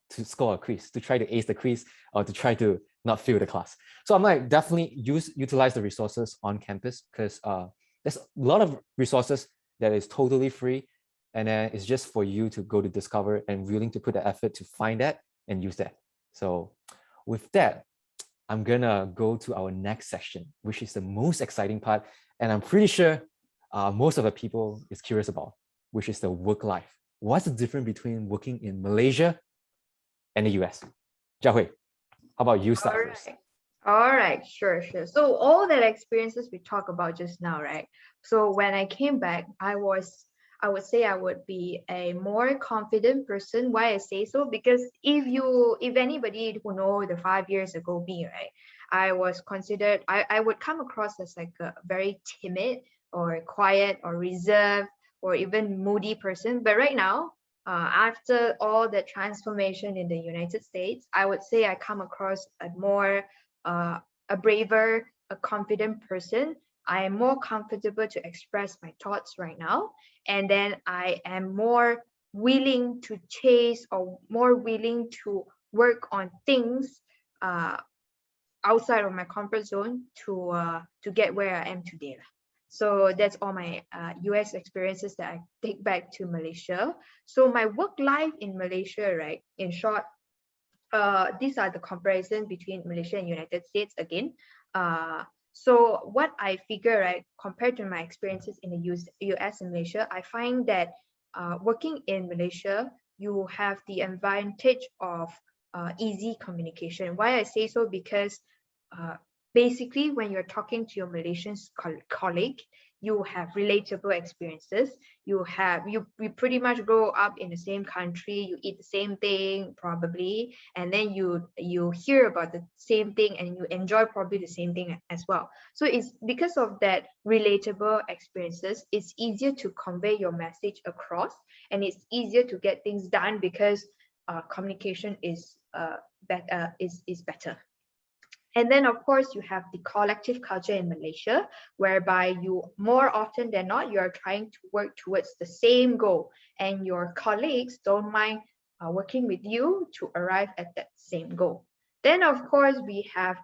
C: to score a quiz, to try to ace the quiz or to try to not fail the class. So I'm like, definitely utilize the resources on campus, because there's a lot of resources that is totally free, and then it's just for you to go to discover and willing to put the effort to find that and use that. So with that, I'm gonna go to our next section, which is the most exciting part, and I'm pretty sure most of the people is curious about, which is the work life. What's the difference between working in Malaysia and the US? Jiahui, how about you start first?
B: All right, sure. So all that experiences we talked about just now, right? So when I came back, I would say I would be a more confident person. Why I say so? Because if anybody who know the 5 years ago me, right, I was considered, I would come across as like a very timid or quiet or reserved or even moody person. But right now, after all the transformation in the United States, I would say I come across a more, a braver, a confident person. I am more comfortable to express my thoughts right now. And then I am more willing to chase or more willing to work on things outside of my comfort zone to get where I am today. So that's all my US experiences that I take back to Malaysia. So my work life in Malaysia, right? In short, these are the comparison between Malaysia and United States again. So what I figure, right, compared to my experiences in the US and Malaysia, I find that working in Malaysia, you have the advantage of easy communication. Why I say so? Because basically when you're talking to your Malaysian colleague, you have relatable experiences. You pretty much grow up in the same country, you eat the same thing probably, and then you hear about the same thing and you enjoy probably the same thing as well. So it's because of that relatable experiences, it's easier to convey your message across, and it's easier to get things done because communication is better. And then, of course, you have the collective culture in Malaysia, whereby you more often than not, you are trying to work towards the same goal, and your colleagues don't mind working with you to arrive at that same goal. Then, of course, we have,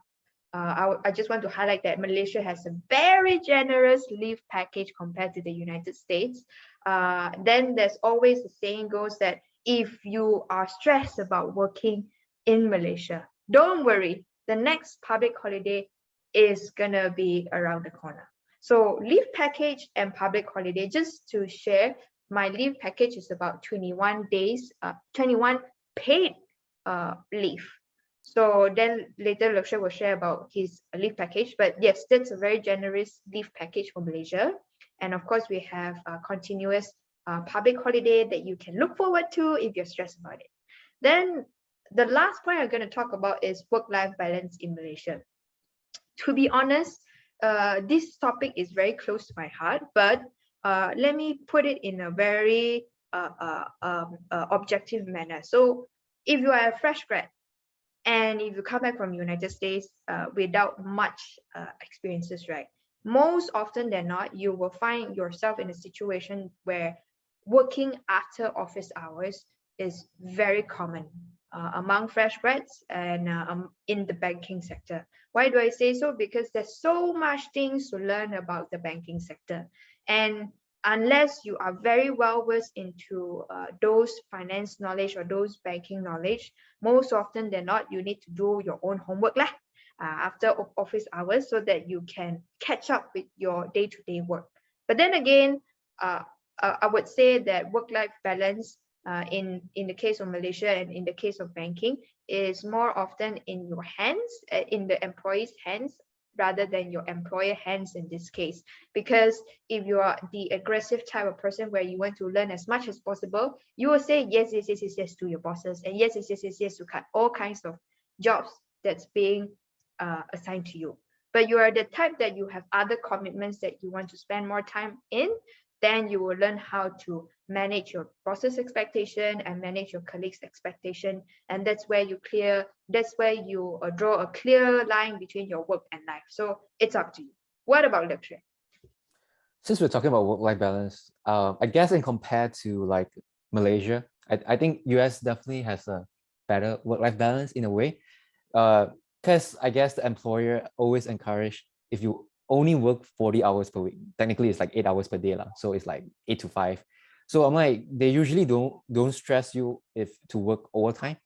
B: I just want to highlight that Malaysia has a very generous leave package compared to the United States. Then there's always the saying goes that if you are stressed about working in Malaysia, don't worry. The next public holiday is gonna be around the corner. So leave package and public holiday, just to share, my leave package is about 21 days, 21 paid leave. So then later Lakshay will share about his leave package. But yes, that's a very generous leave package for Malaysia. And of course, we have a continuous public holiday that you can look forward to if you're stressed about it. Then the last point I'm going to talk about is work-life balance in Malaysia. To be honest, this topic is very close to my heart, but let me put it in a very objective manner. So if you are a fresh grad and if you come back from United States without much experiences, right? Most often than not, you will find yourself in a situation where working after office hours is very common. Among fresh grads and in the banking sector. Why do I say so? Because there's so much things to learn about the banking sector. And unless you are very well versed into those finance knowledge or those banking knowledge, most often than not, you need to do your own homework after office hours so that you can catch up with your day-to-day work. But then again, I would say that work-life balance in the case of Malaysia and in the case of banking is more often in your hands, in the employee's hands, rather than your employer hands in this case. Because if you are the aggressive type of person where you want to learn as much as possible, you will say yes to your bosses, and yes to cut all kinds of jobs that's being assigned to you. But you are the type that you have other commitments that you want to spend more time in, then you will learn how to manage your boss's expectation and manage your colleagues' expectation. And that's where you draw a clear line between your work and life. So it's up to you. What about Lakshay?
C: Since we're talking about work-life balance, I guess in compared to like Malaysia, I think US definitely has a better work-life balance in a way. Because I guess the employer always encourage, if you only work 40 hours per week, technically it's like 8 hours per day, so it's like 8 to 5. So I'm like, they usually don't stress you if to work overtime.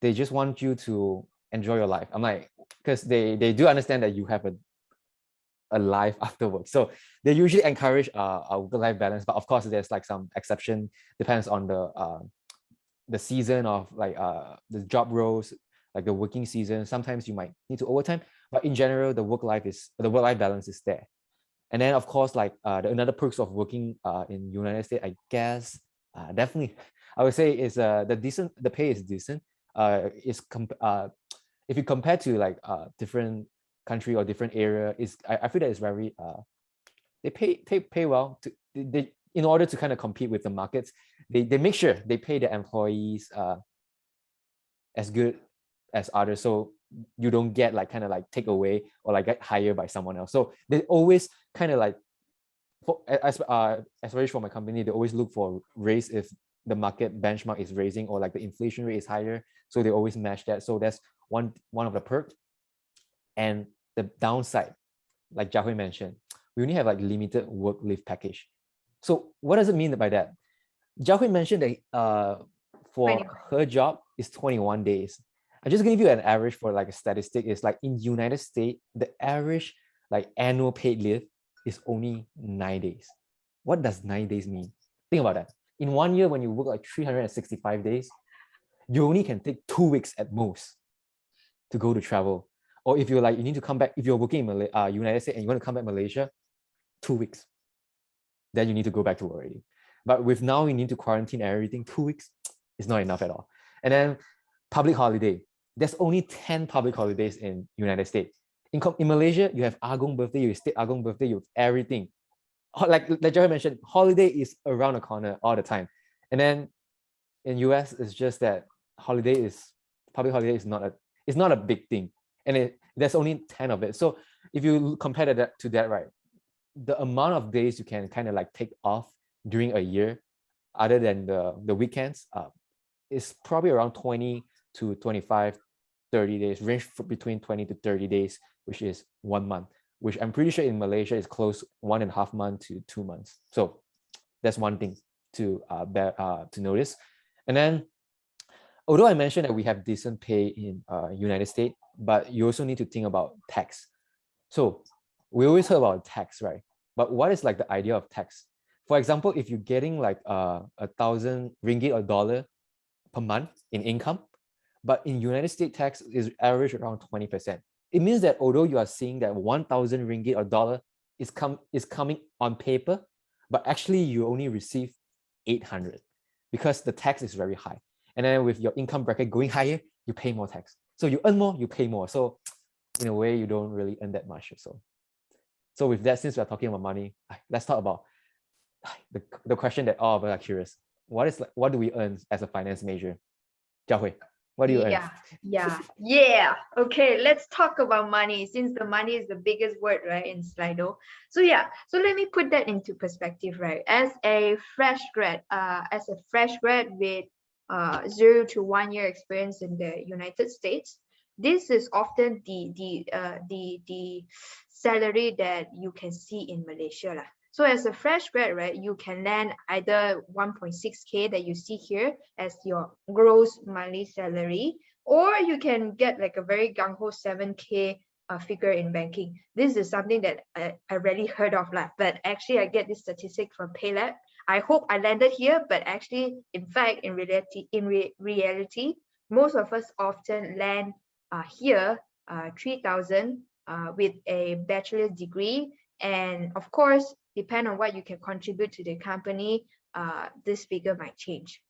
C: They just want you to enjoy your life. I'm like, because they do understand that you have a life after work. So they usually encourage a work-life balance, but of course there's like some exception, depends on the season of like the job roles, like the working season. Sometimes you might need to overtime, but in general, the work-life balance is there. And then of course, like another perks of working in United States, I guess, definitely, I would say is the pay is decent. If you compare to like different country or different area, is I feel that it's very they pay well to they in order to kind of compete with the markets. They make sure they pay their employees as good as others, so you don't get like kind of like take away or like get hired by someone else. So they always kind of like, especially for my company, they always look for raise if the market benchmark is raising or like the inflation rate is higher. So they always match that. So that's one of the perks. And the downside, like Jiahui mentioned, we only have like limited work leave package. So what does it mean by that? Jiahui mentioned that for
B: 21.
C: her job is 21 days. I'm just gonna give you an average for like a statistic. Is like in United States, the average like annual paid leave is only 9 days. What does 9 days mean? Think about that. In 1 year, when you work like 365 days, you only can take 2 weeks at most to go to travel. Or if you're like, you need to come back, if you're working in United States and you want to come back Malaysia, 2 weeks. Then you need to go back to work already. But with now, you need to quarantine everything, 2 weeks is not enough at all. And then public holiday. There's only 10 public holidays in United States. In Malaysia, you have Agong birthday, you have State Agong birthday, you have everything. Like Jerry mentioned, holiday is around the corner all the time. And then in US, it's just that public holiday is not a big thing. And there's only 10 of it. So if you compare that to that, right, the amount of days you can kind of like take off during a year, other than the weekends, is probably around 20 to 25, 30 days, range between 20 to 30 days, which is 1 month, which I'm pretty sure in Malaysia is close 1.5 months to 2 months. So that's one thing to notice. And then, although I mentioned that we have decent pay in United States, but you also need to think about tax. So we always heard about tax, right? But what is like the idea of tax? For example, if you're getting like 1,000 ringgit or dollar per month in income, but in United States tax is average around 20%. It means that although you are seeing that 1,000 ringgit or dollar is coming on paper, but actually you only receive 800 because the tax is very high. And then with your income bracket going higher, you pay more tax. So you earn more, you pay more. So in a way, you don't really earn that much. So with that, since we're talking about money, let's talk about the question that all of us are curious. What do we earn as a finance major? Jiahui, what do you earn?
B: Yeah. Okay, let's talk about money, since the money is the biggest word, right, in Slido. So let me put that into perspective, right? As a fresh grad with 0 to 1 year experience in the United States, this is often the salary that you can see in Malaysia lah. So as a fresh grad, right, you can land either 1.6K that you see here as your gross monthly salary, or you can get like a very gung-ho 7K figure in banking. This is something that I rarely heard of, but actually I get this statistic from PayLab. I hope I landed here, but actually, in fact, in reality, most of us often land here, 3,000 with a bachelor's degree. And of course, depend on what you can contribute to the company, this figure might change.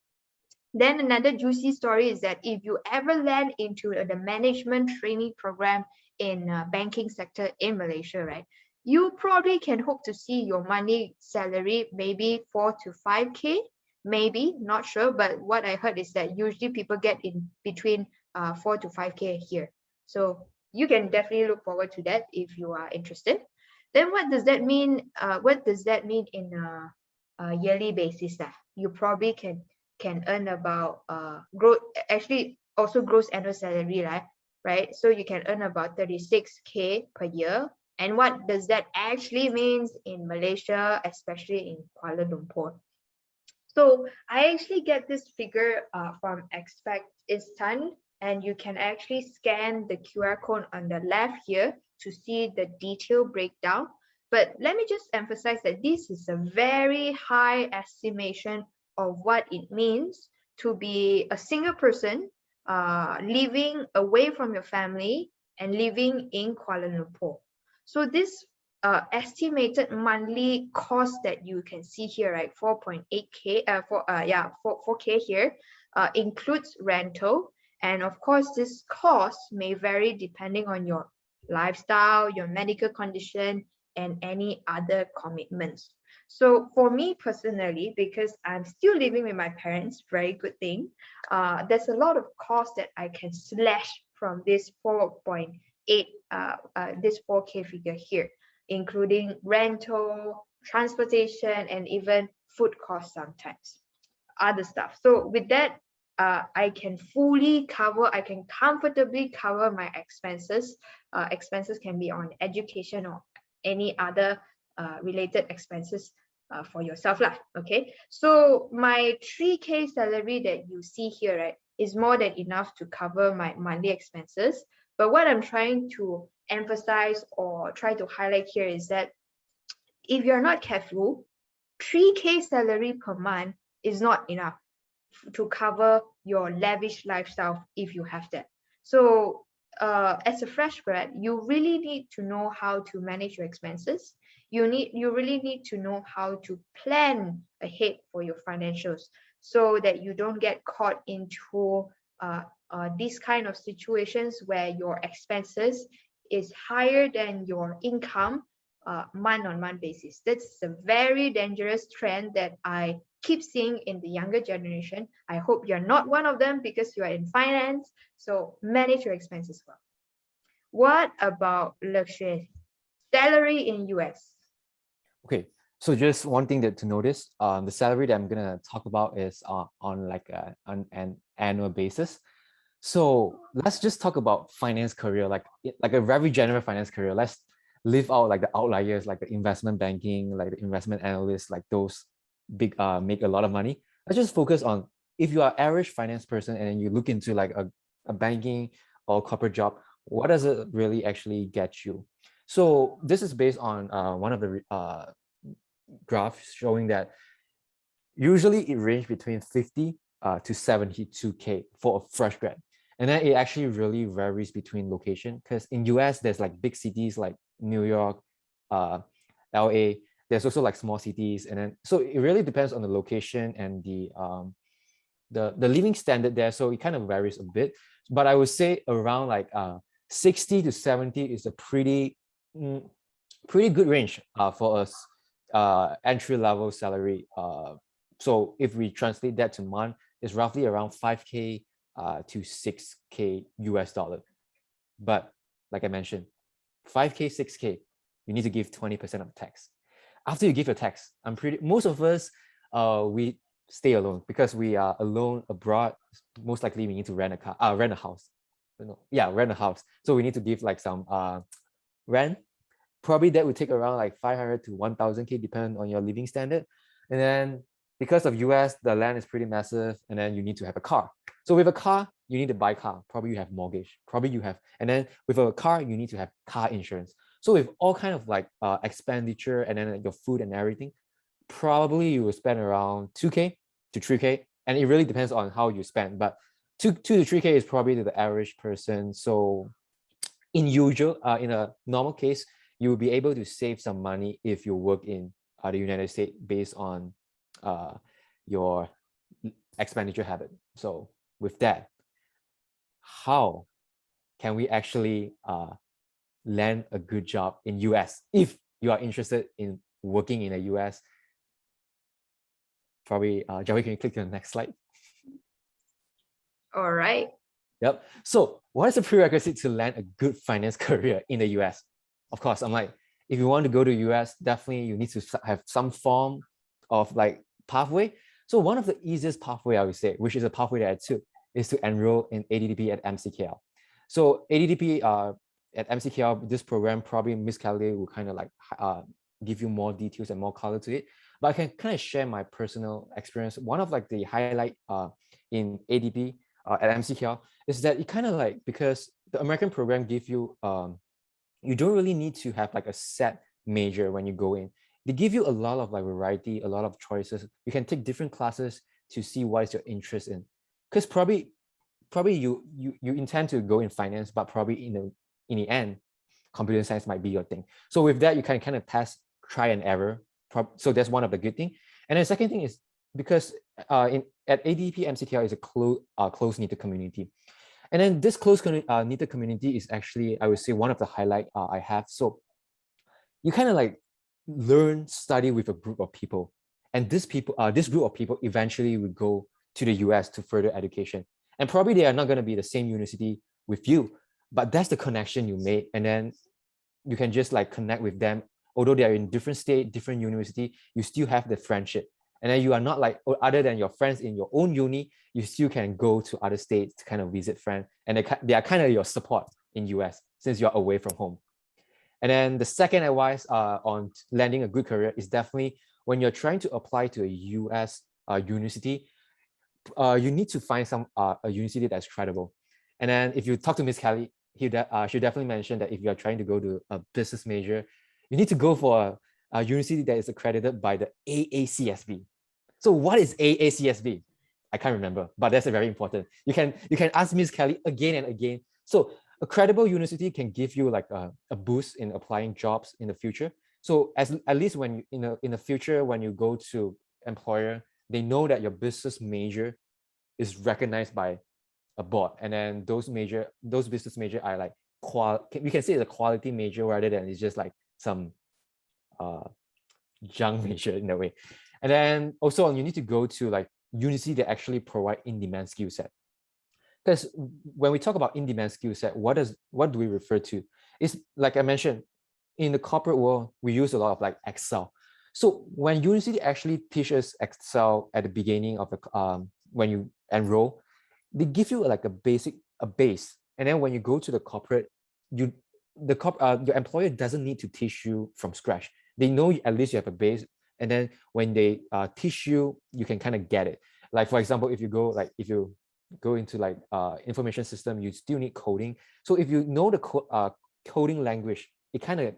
B: Then another juicy story is that if you ever land into the management training program in banking sector in Malaysia, right, you probably can hope to see your monthly salary maybe 4 to 5K, maybe, not sure. But what I heard is that usually people get in between 4 to 5K here. So you can definitely look forward to that if you are interested. Then what does that mean? What does that mean in a yearly basis? You probably can earn about gross annual salary, right? So you can earn about 36K per year. And what does that actually means in Malaysia, especially in Kuala Lumpur? So I actually get this figure from Expectistan, and you can actually scan the QR code on the left here to see the detailed breakdown. But let me just emphasize that this is a very high estimation of what it means to be a single person living away from your family and living in Kuala Lumpur. So this estimated monthly cost that you can see here, right, 4.8K, 4K here, includes rental. And of course, this cost may vary depending on your lifestyle, your medical condition, and any other commitments. So for me personally, because I'm still living with my parents, very good thing, there's a lot of cost that I can slash from this 4.8, this 4K figure here, including rental, transportation, and even food costs sometimes, other stuff. So with that, I can comfortably cover my expenses. Expenses can be on education or any other related expenses for yourself lah. Okay, so my 3K salary that you see here, right, is more than enough to cover my monthly expenses. But what I'm trying to emphasize or try to highlight here is that if you're not careful, 3K salary per month is not enough to cover your lavish lifestyle if you have that. So as a fresh grad, you really need to know how to manage your expenses. You really need to know how to plan ahead for your financials so that you don't get caught into these kind of situations where your expenses is higher than your income month-on-month basis. That's a very dangerous trend that I keep seeing in the younger generation. I hope you're not one of them because you are in finance. So manage your expenses well. What about luxury salary in US?
C: Okay, so just one thing that to notice, the salary that I'm gonna talk about is on like an annual basis. So let's just talk about finance career, like a very general finance career. Let's leave out like the outliers, like the investment banking, like the investment analysts, like those big make a lot of money. Let's just focus on if you are average finance person and then you look into like a banking or corporate job, what does it really actually get you? So this is based on one of the graphs showing that usually it ranges between 50 to 72K for a fresh grad. And then it actually really varies between location because in US, there's like big cities like New York, LA, there's also like small cities. And then, so it really depends on the location and the living standard there. So it kind of varies a bit, but I would say around like 60 to 70 is a pretty good range for us entry level salary. So if we translate that to month, it's roughly around 5K to 6K US dollar. But like I mentioned, 5K, 6K, you need to give 20% of tax. After you give your tax, most of us, we stay alone because we are alone abroad. Most likely we need to rent a house. Rent a house. So we need to give like some rent. Probably that would take around like 500 to 1000K depending on your living standard. And then because of US, the land is pretty massive, and then you need to have a car. So with a car, you need to buy a car. Probably you have mortgage. And then with a car, you need to have car insurance. So with all kind of like expenditure and then your food and everything, probably you will spend around 2K to 3K. And it really depends on how you spend. But 2 to 3K is probably the average person. So in a normal case, you will be able to save some money if you work in the United States based on your expenditure habit. So with that, how can we actually land a good job in US if you are interested in working in the US? Probably, Javi, can you click to the next slide?
B: All right.
C: Yep. So what is the prerequisite to land a good finance career in the US? Of course, I'm like, if you want to go to US, definitely you need to have some form of like pathway. So one of the easiest pathway I would say, which is a pathway that I took, is to enroll in ADTP at MCKL. So ADTP at MCKL, this program, probably Miss Kelly will kind of like give you more details and more color to it. But I can kind of share my personal experience. One of like the highlight in ADP at MCKL is that it kind of like, because the American program give you, you don't really need to have like a set major when you go in. They give you a lot of like variety, a lot of choices. You can take different classes to see what is your interest in. Because probably you intend to go in finance, but probably in the end, computer science might be your thing. So with that, you can kind of test, try and error. So that's one of the good thing. And the second thing is because at ADP MCTL is a close-knit community. And then this knitted community is actually, I would say, one of the highlight I have. So you kind of like study with a group of people, and this group of people eventually would go to the US to further education, and probably they are not going to be the same university with you, but that's the connection you made, and then you can just like connect with them. Although they are in different state, different university, you still have the friendship, and then you are not like, other than your friends in your own uni, you still can go to other states to kind of visit friends, and they are kind of your support in US since you're away from home. And then the second advice on landing a good career is definitely when you're trying to apply to a US university, you need to find a university that's credible. And then if you talk to Miss Kelly, she'll definitely mention that if you're trying to go to a business major, you need to go for a university that is accredited by the AACSB. So what is AACSB? I can't remember, but that's very important. You can ask Miss Kelly again and again. So a credible university can give you like a boost in applying jobs in the future. So at least when you, in the future, when you go to employer, they know that your business major is recognized by a board, and then those business major are like we can say it's a quality major rather than it's just like some junk major in a way. And then also you need to go to like university that actually provide in-demand skill set. Because when we talk about in-demand skill set, what do we refer to? It's like I mentioned, in the corporate world, we use a lot of like Excel. So when university actually teaches Excel at the beginning of the when you enroll, they give you like a base, and then when you go to the corporate, your employer doesn't need to teach you from scratch. They know at least you have a base, and then when they teach you, you can kind of get it. Like for example, if you go into like information system, you still need coding. So if you know the coding language, it kind of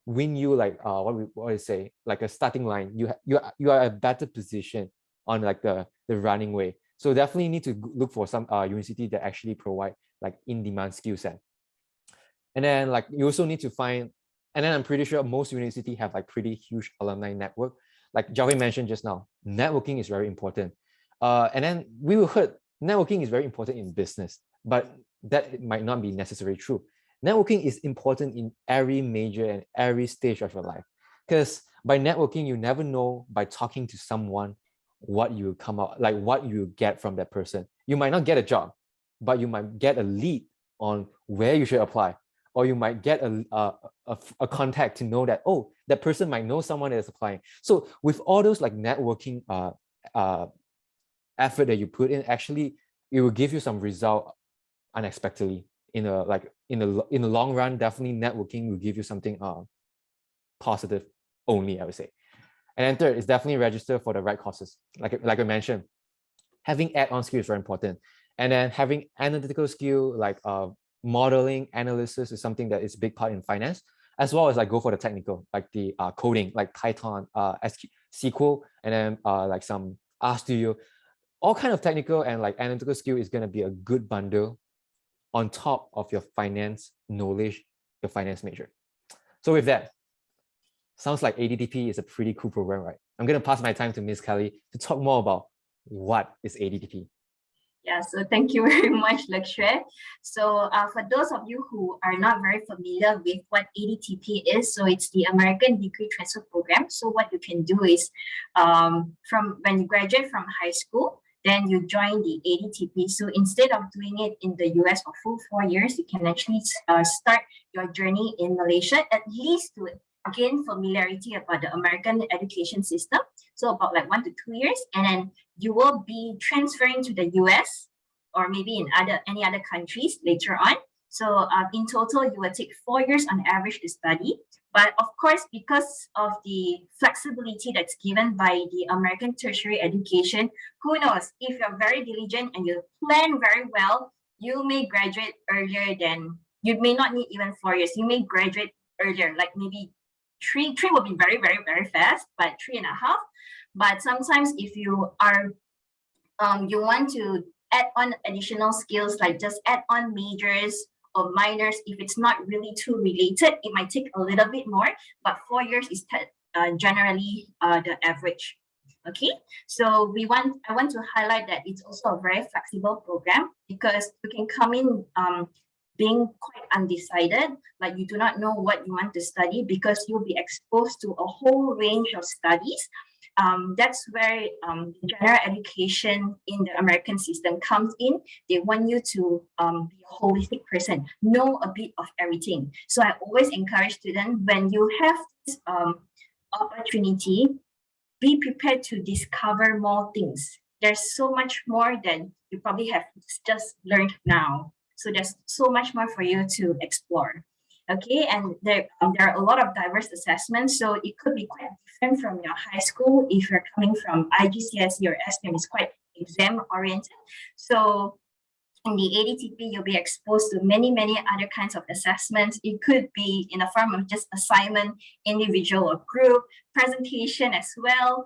C: win you like what I say, like a starting line. You are a better position on like the running way. So definitely need to look for some university that actually provide like in-demand skill set. And then like you also need to find, and then I'm pretty sure most university have like pretty huge alumni network. Like Javi mentioned just now, networking is very important. And then we will heard networking is very important in business, but that might not be necessarily true. Networking is important in every major and every stage of your life, because by networking, you never know by talking to someone what you come out, like what you get from that person. You might not get a job, but you might get a lead on where you should apply, or you might get a contact to know that, oh, that person might know someone that is applying. So with all those like networking effort that you put in, actually it will give you some result unexpectedly in the long run. Definitely networking will give you something positive only, I would say. And then third is definitely register for the right courses. Like I mentioned, having add-on skill is very important. And then having analytical skill like modeling, analysis is something that is a big part in finance, as well as like go for the technical, like the coding, like Python, SQL, and then like some RStudio. All kind of technical and like analytical skill is going to be a good bundle on top of your finance knowledge, your finance major. So with that, sounds like ADTP is a pretty cool program, right? I'm going to pass my time to Ms. Kelly to talk more about what is ADTP.
A: Yeah, so thank you very much, Lakshya. So for those of you who are not very familiar with what ADTP is, so it's the American Degree Transfer Program. So what you can do is from when you graduate from high school, then you join the ADTP. So instead of doing it in the US for full 4 years, you can actually start your journey in Malaysia, at least to gain familiarity about the American education system. So about like 1 to 2 years, and then you will be transferring to the US or maybe in any other countries later on. So in total, you will take 4 years on average to study. But of course, because of the flexibility that's given by the American tertiary education, who knows, if you're very diligent and you plan very well, you may graduate earlier than, you may not need even 4 years. You may graduate earlier, like maybe three will be very, very, very fast, but 3.5. But sometimes if you are, you want to add on additional skills, like just add on majors or minors, if it's not really too related, it might take a little bit more, but 4 years is generally the average. Okay, so I want to highlight that it's also a very flexible program because you can come in being quite undecided, like you do not know what you want to study because you'll be exposed to a whole range of studies. That's where general education in the American system comes in. They want you to be a holistic person, know a bit of everything. So I always encourage students, when you have this opportunity, be prepared to discover more things. There's so much more than you probably have just learned now. So there's so much more for you to explore. Okay, and there are a lot of diverse assessments, so it could be quite different from your high school. If you're coming from IGCSE or STEM, is quite exam oriented. So in the ADTP, you'll be exposed to many, many other kinds of assessments. It could be in the form of just assignment, individual or group, presentation as well,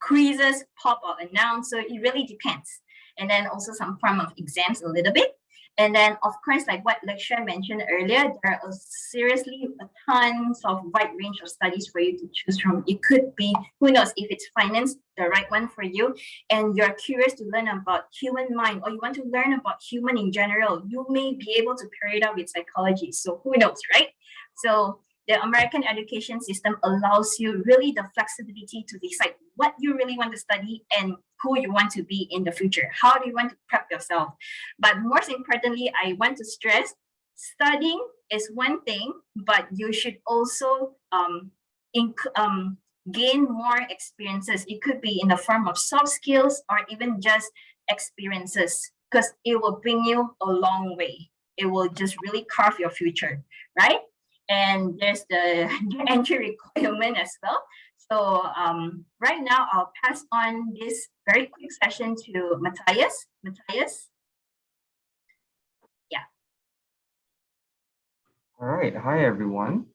A: quizzes, pop or announce. So it really depends. And then also some form of exams a little bit. And then, of course, like what lecturer mentioned earlier, there are seriously tons of wide range of studies for you to choose from. It could be, who knows, if it's finance, the right one for you, and you're curious to learn about human mind, or you want to learn about human in general, you may be able to pair it up with psychology. So who knows, right? So the American education system allows you really the flexibility to decide what you really want to study and who you want to be in the future. How do you want to prep yourself? But most importantly, I want to stress, studying is one thing, but you should also gain more experiences. It could be in the form of soft skills or even just experiences, because it will bring you a long way. It will just really carve your future, right? And there's the entry requirement as well. So right now, I'll pass on this very quick session to Matthias. Matthias? Yeah.
D: All right. Hi, everyone.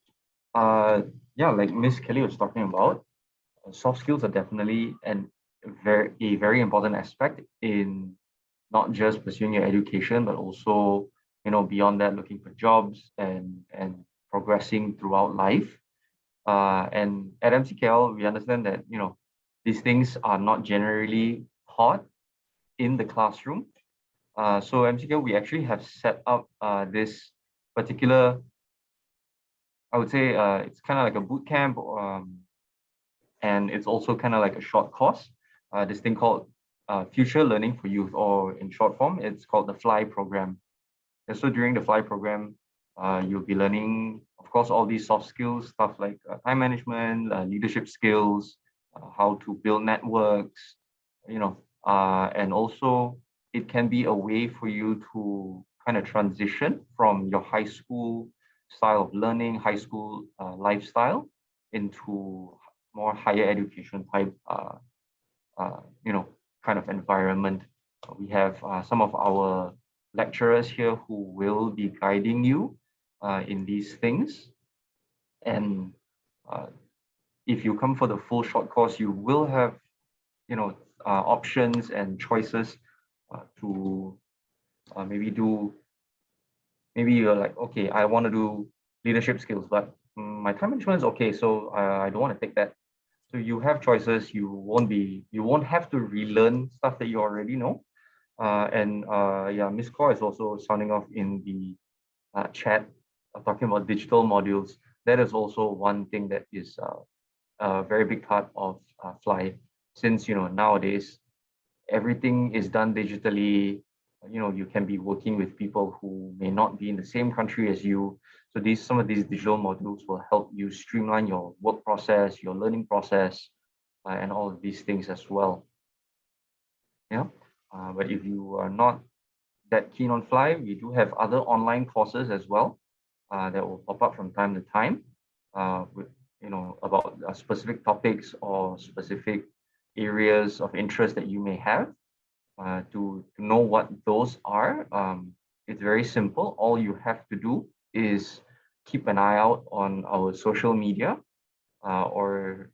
D: Yeah, like Miss Kelly was talking about, soft skills are definitely a very important aspect in not just pursuing your education, but also, beyond that, looking for jobs and progressing throughout life. And at MCKL, we understand that, these things are not generally taught in the classroom. So MCKL, we actually have set up this particular, I would say it's kind of like a boot camp, and it's also kind of like a short course, this thing called Future Learning for Youth, or in short form, it's called the FLY program. And so during the FLY program, you'll be learning, of course, all these soft skills, stuff like time management, leadership skills, how to build networks, and also it can be a way for you to kind of transition from your high school style of learning, high school lifestyle, into more higher education type, kind of environment. We have some of our lecturers here who will be guiding you in these things. And if you come for the full short course, you will have, options and choices to maybe you're like, okay, I want to do leadership skills, but my time management is okay, so I don't want to take that. So you have choices. You won't have to relearn stuff that you already know. Yeah, Miss Core is also sounding off in the chat, talking about digital modules. That is also one thing that is a very big part of FLY, since nowadays everything is done digitally. You can be working with people who may not be in the same country as you. So some of these digital modules will help you streamline your work process, your learning process, and all of these things as well. Yeah. But if you are not that keen on FLY, we do have other online courses as well that will pop up from time to time with about specific topics or specific areas of interest that you may have. To know what those are, it's very simple. All you have to do is keep an eye out on our social media, or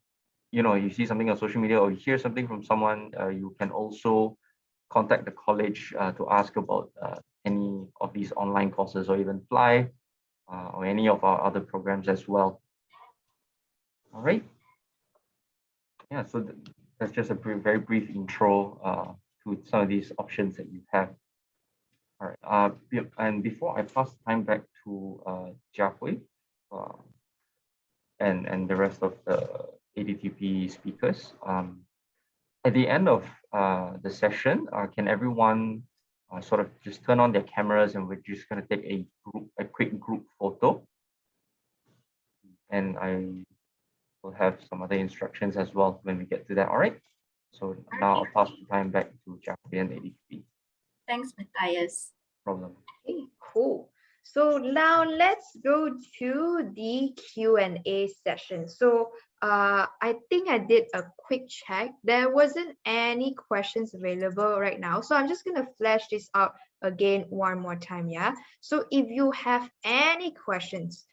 D: you see something on social media or you hear something from someone, you can also contact the college to ask about any of these online courses, or even FLY, or any of our other programs as well. All right. yeah, so that's just a very brief intro to some of these options that you have. All right. And before I pass time back to Jiahui and the rest of the ADTP speakers, at the end of the session, can everyone sort of just turn on their cameras, and we're just going to take a quick group photo. And I will have some other instructions as well when we get to that. All right. So now I'll pass the time back to Jackie and ADTP.
A: Thanks, Matthias.
D: Problem.
B: Okay, cool. So now let's go to the Q&A session. So I think I did a quick check. There wasn't any questions available right now. So I'm just going to flash this out again one more time. Yeah. So if you have any questions,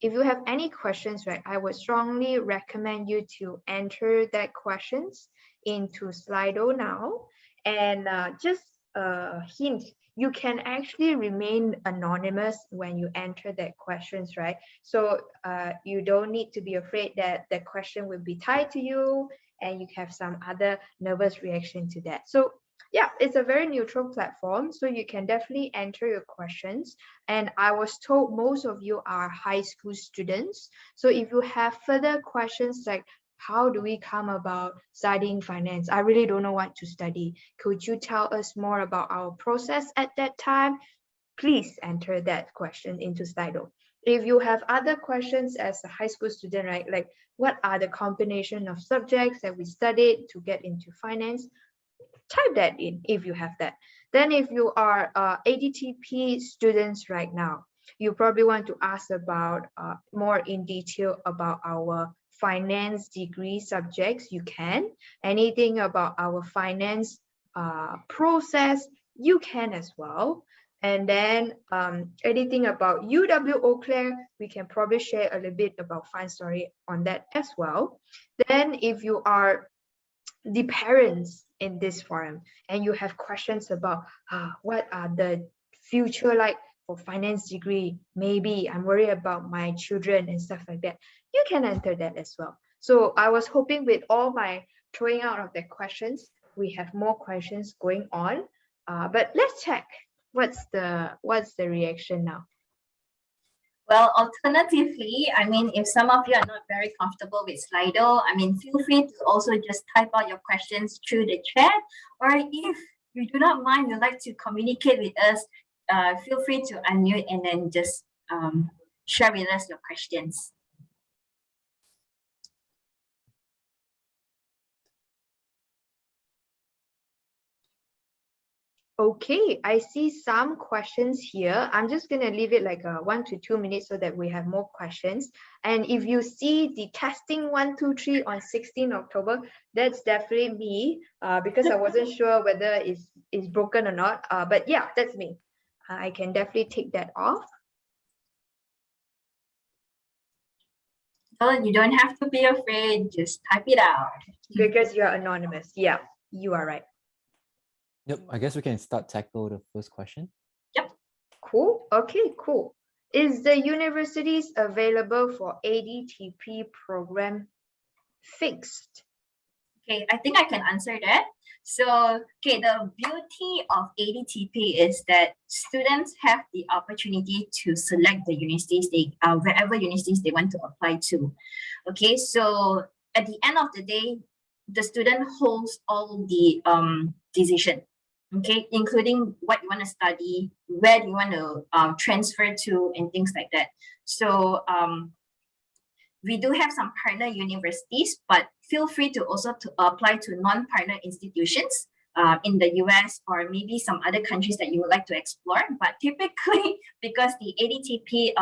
B: if you have any questions, right, I would strongly recommend you to enter that questions into Slido now. And just a hint, you can actually remain anonymous when you enter that questions, right? So you don't need to be afraid that the question will be tied to you and you have some other nervous reaction to that. So yeah, it's a very neutral platform, so you can definitely enter your questions. And I was told most of you are high school students. So if you have further questions like, how do we come about studying finance? I really don't know what to study. Could you tell us more about our process at that time? Please enter that question into Slido. If you have other questions as a high school student, right? Like what are the combination of subjects that we studied to get into finance? Type that in if you have that. Then if you are ADTP students right now, you probably want to ask about more in detail about our finance degree subjects, you can. Anything about our finance process, you can as well. And then anything about UW Eau Claire, we can probably share a little bit about fun story on that as well. Then if you are the parents in this forum and you have questions about what are the future like for finance degree, maybe I'm worried about my children and stuff like that, you can enter that as well. So I was hoping with all my throwing out of the questions, we have more questions going on, but let's check what's the reaction now.
A: Well, alternatively, I mean, if some of you are not very comfortable with Slido, I mean, feel free to also just type out your questions through the chat. Or if you do not mind, you'd like to communicate with us, feel free to unmute and then just share with us your questions.
B: Okay, I see some questions here. I'm just going to leave it like 1 to 2 minutes so that we have more questions. And if you see the testing 1, 2, 3 on 16 October, that's definitely me because I wasn't sure whether it's broken or not. But yeah, that's me. I can definitely take that off.
A: So you don't have to be afraid, just type it out.
B: Because you're anonymous. Yeah, you are right.
C: Yep, I guess we can tackle the first question.
A: Yep.
B: Cool. Okay, cool. Is the universities available for ADTP program fixed?
A: Okay, I think I can answer that. So, okay, the beauty of ADTP is that students have the opportunity to select the universities wherever universities they want to apply to. Okay, so at the end of the day, the student holds all the decision. Okay, including what you want to study, where do you want to transfer to, and things like that. So we do have some partner universities, but feel free to also apply to non-partner institutions in the US or maybe some other countries that you would like to explore. But typically, because the ADTP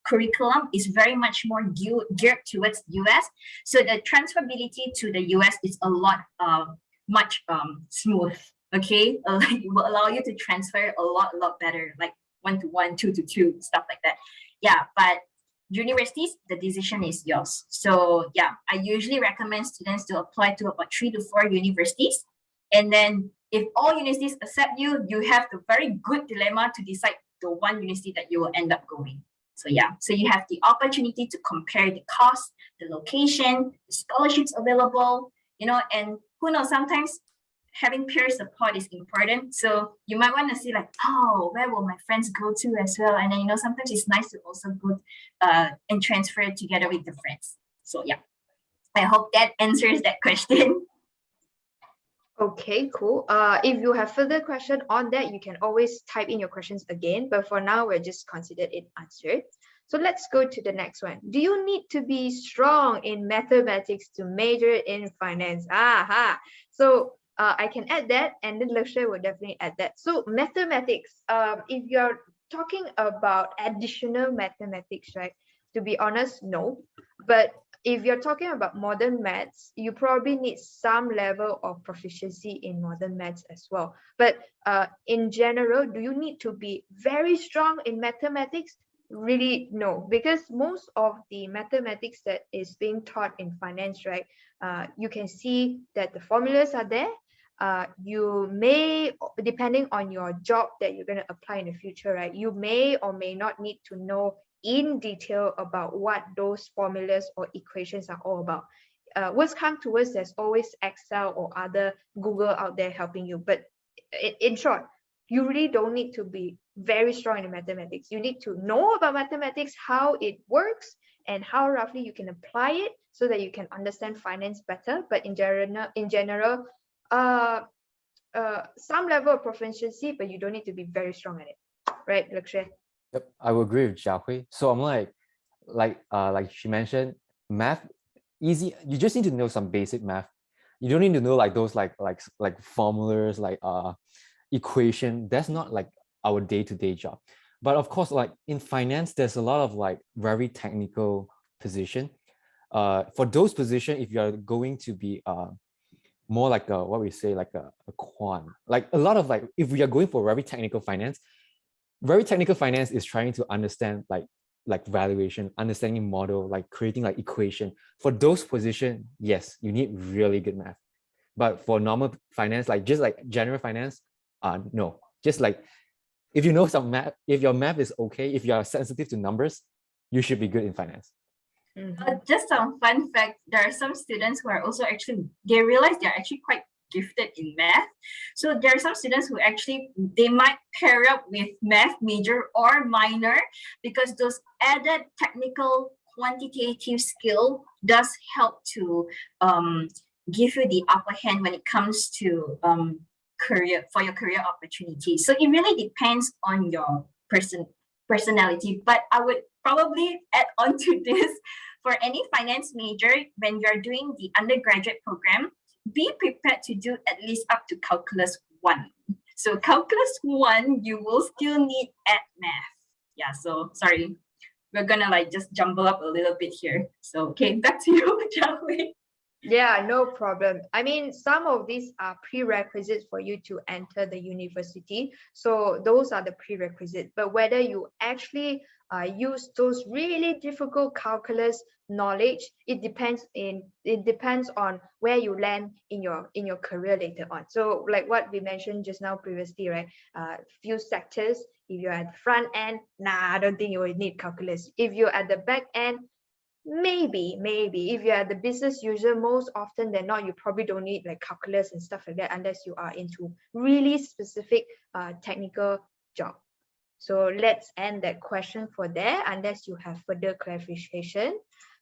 A: curriculum is very much more geared towards US, so the transferability to the US is a lot much smooth. Okay, it will allow you to transfer a lot better, like 1 to 1, 2 to 2, stuff like that. Yeah, but universities, the decision is yours. So yeah, I usually recommend students to apply to about 3 to 4 universities. And then if all universities accept you, you have the very good dilemma to decide the one university that you will end up going. So yeah, so you have the opportunity to compare the cost, the location, the scholarships available, and who knows, sometimes having peer support is important. So you might want to see like, oh, where will my friends go to as well? And then, sometimes it's nice to also go and transfer it together with the friends. So yeah, I hope that answers that question.
B: Okay, cool. If you have further question on that, you can always type in your questions again. But for now, we're just considered it answered. So let's go to the next one. Do you need to be strong in mathematics to major in finance? Aha. So I can add that, and then Lakshay will definitely add that. So mathematics, if you're talking about additional mathematics, right? To be honest, no. But if you're talking about modern maths, you probably need some level of proficiency in modern maths as well. But in general, do you need to be very strong in mathematics? Really, no, because most of the mathematics that is being taught in finance, right, you can see that the formulas are there. You may, depending on your job that you're going to apply in the future, right, you may or may not need to know in detail about what those formulas or equations are all about. Worst come to worst, there's always Excel or other Google out there helping you. But in short, you really don't need to be very strong in mathematics. You need to know about mathematics, how it works, and how roughly you can apply it so that you can understand finance better. But in general, some level of proficiency, but you don't need to be very strong at it, right, Lakshay?
C: Yep, I would agree with Xiaohui. So I'm like she mentioned, math easy. You just need to know some basic math. You don't need to know like those like formulas, like equation. That's not like our day-to-day job. But of course, like in finance, there's a lot of like very technical position. For those position, if you're going to be more like a, what we say, like a quant, like a lot of like, if we are going for very technical finance is trying to understand like valuation, understanding model, like creating like equation. For those positions, yes, you need really good math. But for normal finance, like just like general finance, no. Just like if you know some math, if your math is okay, if you are sensitive to numbers, you should be good in finance.
A: Just some fun fact, there are some students who are also they realize they're actually quite gifted in math. So there are some students who they might pair up with math major or minor, because those added technical quantitative skill does help to give you the upper hand when it comes to your career opportunities. So it really depends on your personality. But I would probably add on to this, for any finance major, when you're doing the undergraduate program, be prepared to do at least up to calculus 1. So calculus 1, you will still need math. Yeah, so sorry, we're gonna like just jumble up a little bit here. So okay, back to you, Xiaohui.
B: Yeah, no problem. I mean, some of these are prerequisites for you to enter the university. So those are the prerequisites. But whether you actually use those really difficult calculus knowledge, it depends on where you land in your career later on. So like what we mentioned just now previously, right? Few sectors, if you're at the front end, I don't think you will need calculus. If you're at the back end, maybe if you're the business user, most often than not, you probably don't need like calculus and stuff like that unless you are into really specific technical job. So let's end that question for there unless you have further clarification.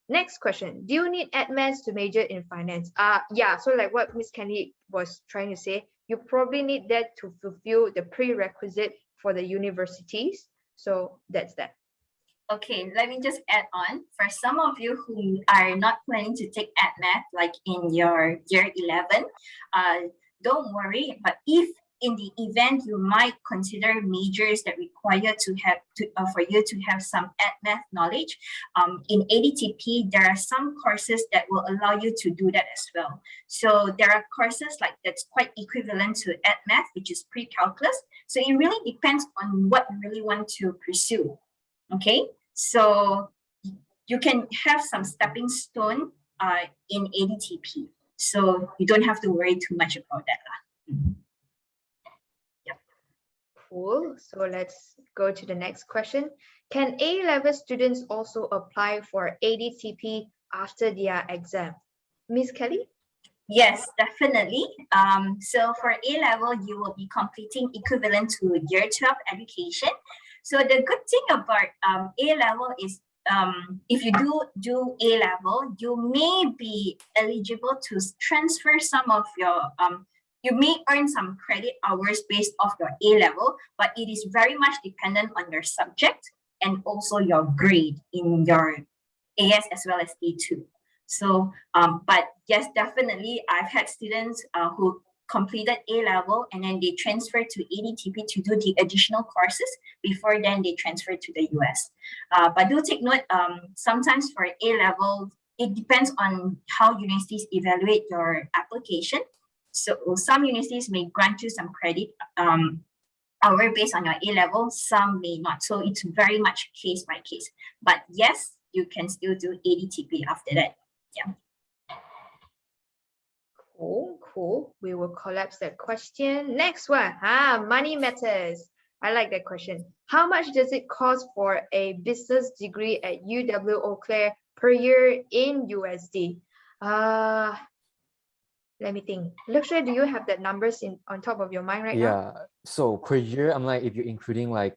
B: Next question, do you need maths to major in finance? Yeah, so like what Miss Kelly was trying to say, you probably need that to fulfill the prerequisite for the universities. So that's that.
A: Okay, let me just add on. For some of you who are not planning to take math like in your year 11, don't worry. But if in the event you might consider majors that require for you to have some math knowledge, in ADTP, there are some courses that will allow you to do that as well. So there are courses like that's quite equivalent to math, which is pre-calculus. So it really depends on what you really want to pursue. Okay, so you can have some stepping stone in ADTP. So you don't have to worry too much about that.
B: Cool. So let's go to the next question. Can A-level students also apply for ADTP after their exam? Miss Kelly?
A: Yes, definitely. So for A level, you will be completing equivalent to year 12 education. So the good thing about A level is if you do A level, you may be eligible to transfer some of your you may earn some credit hours based off your A level, but it is very much dependent on your subject and also your grade in your AS as well as A2. So, but yes, definitely, I've had students who completed A level and then they transferred to ADTP to do the additional courses. Before then, they transferred to the US. But do take note, sometimes for A level, it depends on how universities evaluate your application. So some universities may grant you some credit hour based on your A level, some may not. So it's very much case by case. But yes, you can still do ADTP after that. Yeah.
B: Cool. We will collapse that question. Next one. Money matters. I like that question. How much does it cost for a business degree at UW Eau Claire per year in USD? Let me think. Lakshay, do you have that numbers on top of your mind right now?
C: Yeah. So per year, I'm like, if you're including like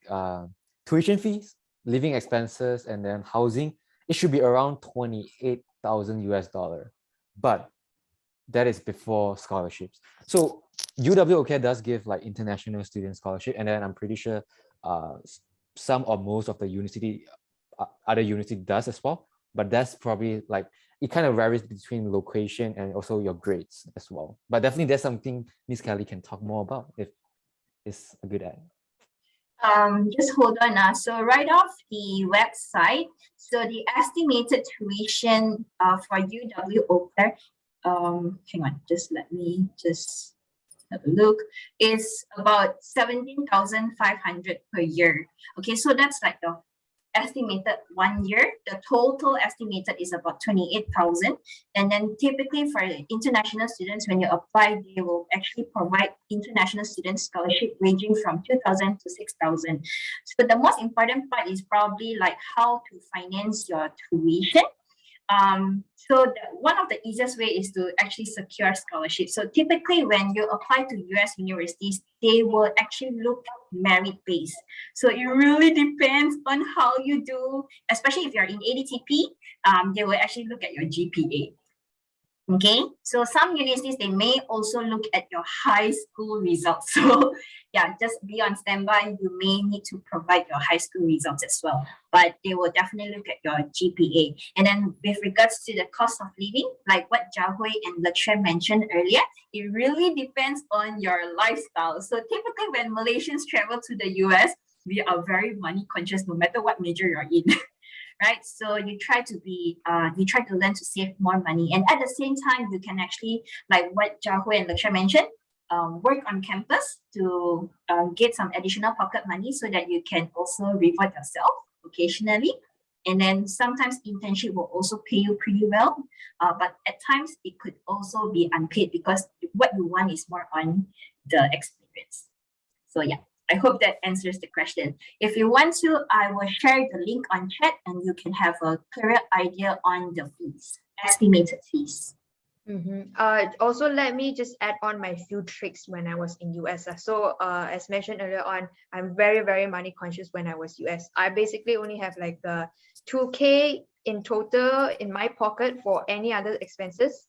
C: tuition fees, living expenses, and then housing, it should be around 28,000 US dollar. But that is before scholarships. So UW does give like international student scholarship, and then I'm pretty sure some or most of the other university does as well. But that's probably like, it kind of varies between location and also your grades as well. But definitely that's something Miss Kelly can talk more about if it's a good ad.
A: Just hold on. So right off the website, so the estimated tuition for UW Eau Claire, hang on, just let me just have a look, is about 17,500 per year. Okay, so that's like the estimated 1 year. The total estimated is about 28,000. And then typically for international students, when you apply, they will actually provide international student scholarship ranging from 2,000 to 6,000. So the most important part is probably like how to finance your tuition. So one of the easiest way is to actually secure scholarship. So typically when you apply to US universities, they will actually look merit based. So it really depends on how you do, especially if you're in ADTP, they will actually look at your GPA. Okay, so some universities, they may also look at your high school results. So yeah, just be on standby. You may need to provide your high school results as well, but they will definitely look at your GPA. And then with regards to the cost of living, like what Jiahui and Lakshay mentioned earlier, it really depends on your lifestyle. So typically when Malaysians travel to the US, we are very money conscious no matter what major you're in. Right, so you try to learn to save more money, and at the same time you can actually, like what Jiahui and Lakshay mentioned, work on campus to get some additional pocket money so that you can also reward yourself occasionally. And then sometimes internship will also pay you pretty well, but at times it could also be unpaid because what you want is more on the experience. So yeah, I hope that answers the question. If you want to, I will share the link on chat and you can have a clearer idea on the fees, estimated fees.
B: Also, let me just add on my few tricks when I was in US. So as mentioned earlier on, I'm very, very money conscious when I was US. I basically only have like 2K in total in my pocket for any other expenses.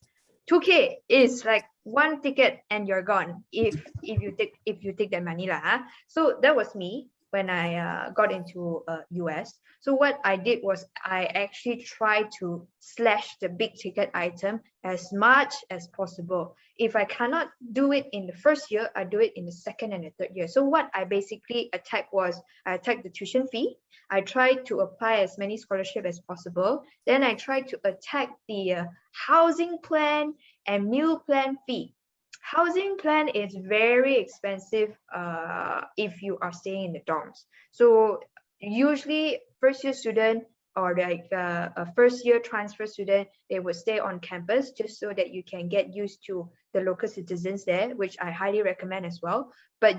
B: 2K is like one ticket and you're gone if you take that money lah. So that was me when I got into US. So what I did was I actually tried to slash the big ticket item as much as possible. If I cannot do it in the first year, I do it in the second and the third year. So what I basically attacked was I attacked the tuition fee. I tried to apply as many scholarship as possible. Then I tried to attack the housing plan and meal plan fee. Housing plan is very expensive if you are staying in the dorms. So usually first year student or like a first year transfer student, they would stay on campus just so that you can get used to the local citizens there, which I highly recommend as well. But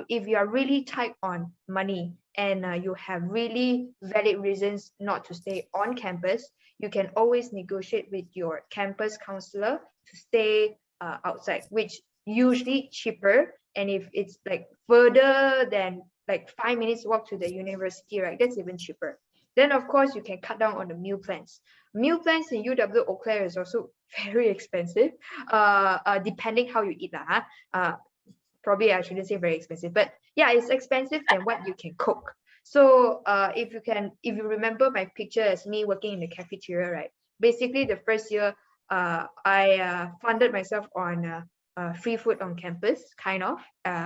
B: if you are really tight on money and you have really valid reasons not to stay on campus, you can always negotiate with your campus counselor to stay outside, which usually cheaper. And if it's like further than like 5 minutes walk to the university, right, that's even cheaper. Then of course you can cut down on the meal plans. Meal plans in UW Eau Claire is also very expensive, depending how you eat. Probably I shouldn't say very expensive, but yeah, it's expensive than what you can cook. So if you remember my picture as me working in the cafeteria, right? Basically the first year, I funded myself on free food on campus, kind of.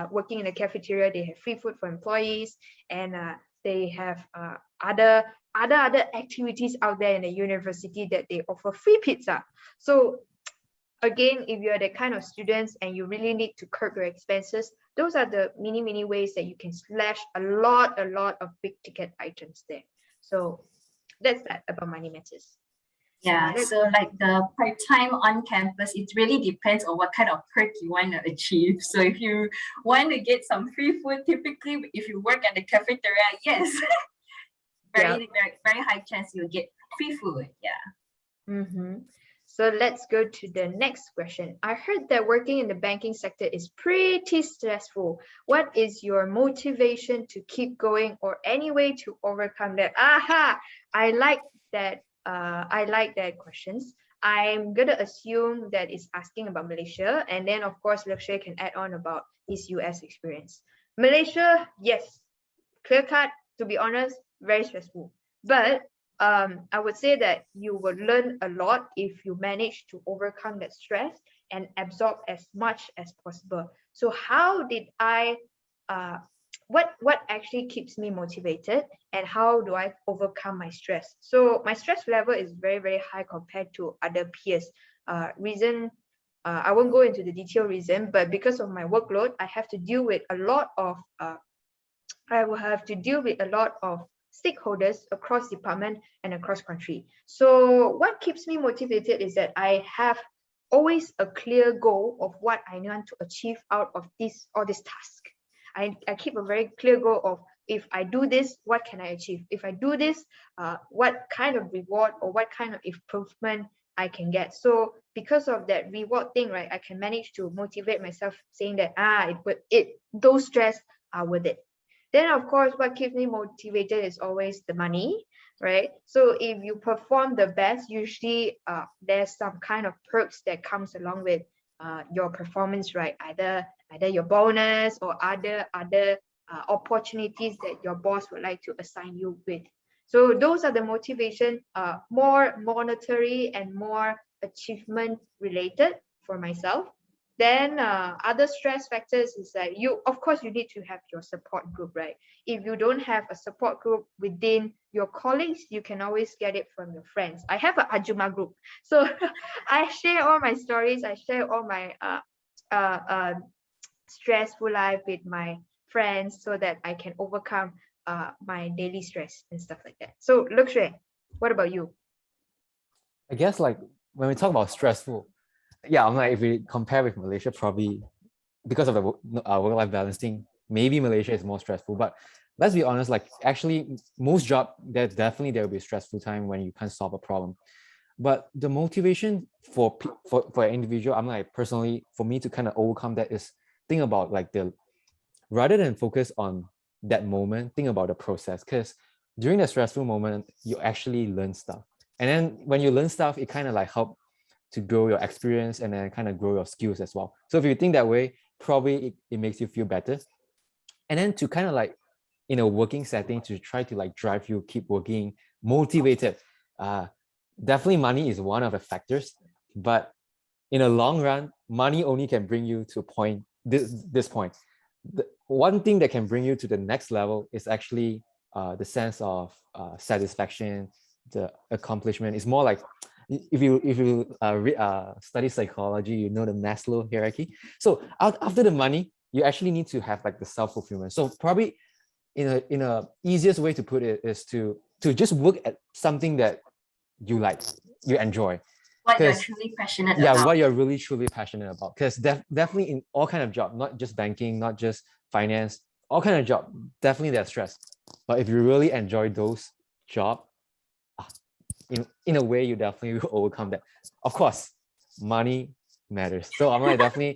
B: Working in the cafeteria, they have free food for employees, and they have other activities out there in the university that they offer free pizza. So again, if you're the kind of students and you really need to curb your expenses, those are the many ways that you can slash a lot of big ticket items there. So that's that about money matters.
A: Yeah, so like the part-time on campus, it really depends on what kind of perk you want to achieve. So if you want to get some free food, typically if you work at the cafeteria, yes, very high chance you'll get free food. Yeah.
B: So let's go to the next question. I heard that working in the banking sector is pretty stressful. What is your motivation to keep going, or any way to overcome that? Aha! I like that questions. I'm gonna assume that it's asking about Malaysia, and then of course Lakshay can add on about his US experience. Malaysia, yes, clear cut, to be honest, very stressful. But I would say that you will learn a lot if you manage to overcome that stress and absorb as much as possible. So how did I what actually keeps me motivated, and how do I overcome my stress? So my stress level is very high compared to other peers. I won't go into the detailed reason, but because of my workload, I have to deal with a lot of stakeholders across department and across country. So what keeps me motivated is that I have always a clear goal of what I want to achieve out of this task. I keep a very clear goal of, if I do this, what can I achieve? If I do this, what kind of reward or what kind of improvement I can get. So because of that reward thing, right, I can manage to motivate myself, saying that those stress are worth it. Then of course, what keeps me motivated is always the money, right? So if you perform the best, usually there's some kind of perks that comes along with your performance, right? Either your bonus or other opportunities that your boss would like to assign you with. So those are the motivation, more monetary and more achievement related for myself. Then other stress factors is that of course you need to have your support group, right? If you don't have a support group within your colleagues, you can always get it from your friends. I have an Ajuma group, so I share all my stories, I share all my stressful life with my friends so that I can overcome my daily stress and stuff like that. So Lakshay, what about you?
C: I guess like when we talk about stressful, yeah, I'm like, if we compare with Malaysia, probably because of the work-life balance thing, maybe Malaysia is more stressful. But let's be honest, like actually most job, there will be a stressful time when you can't solve a problem. But the motivation for an individual, I'm like, personally, for me to kind of overcome that is think about like rather than focus on that moment, think about the process. Because during the stressful moment, you actually learn stuff. And then when you learn stuff, it kind of like help to grow your experience and then kind of grow your skills as well. So if you think that way, probably it makes you feel better. And then to kind of like in a working setting, to try to like drive you, keep working, motivated. Definitely money is one of the factors, but in a long run, money only can bring you to a point, this point. The one thing that can bring you to the next level is actually the sense of satisfaction, the accomplishment. It's more like, if you study psychology, you know the Maslow hierarchy. So after the money, you actually need to have like the self-fulfillment. So probably in a easiest way to put it is to to just work at something that you like, you enjoy.
A: What you're
C: 'Cause,
A: truly passionate
C: yeah,
A: about.
C: what you're really truly passionate about. Because definitely in all kind of job, not just banking, not just finance, all kind of job, definitely there's stress. But if you really enjoy those job, ah, in a way, you definitely will overcome that. Of course, money matters. So I'm like, definitely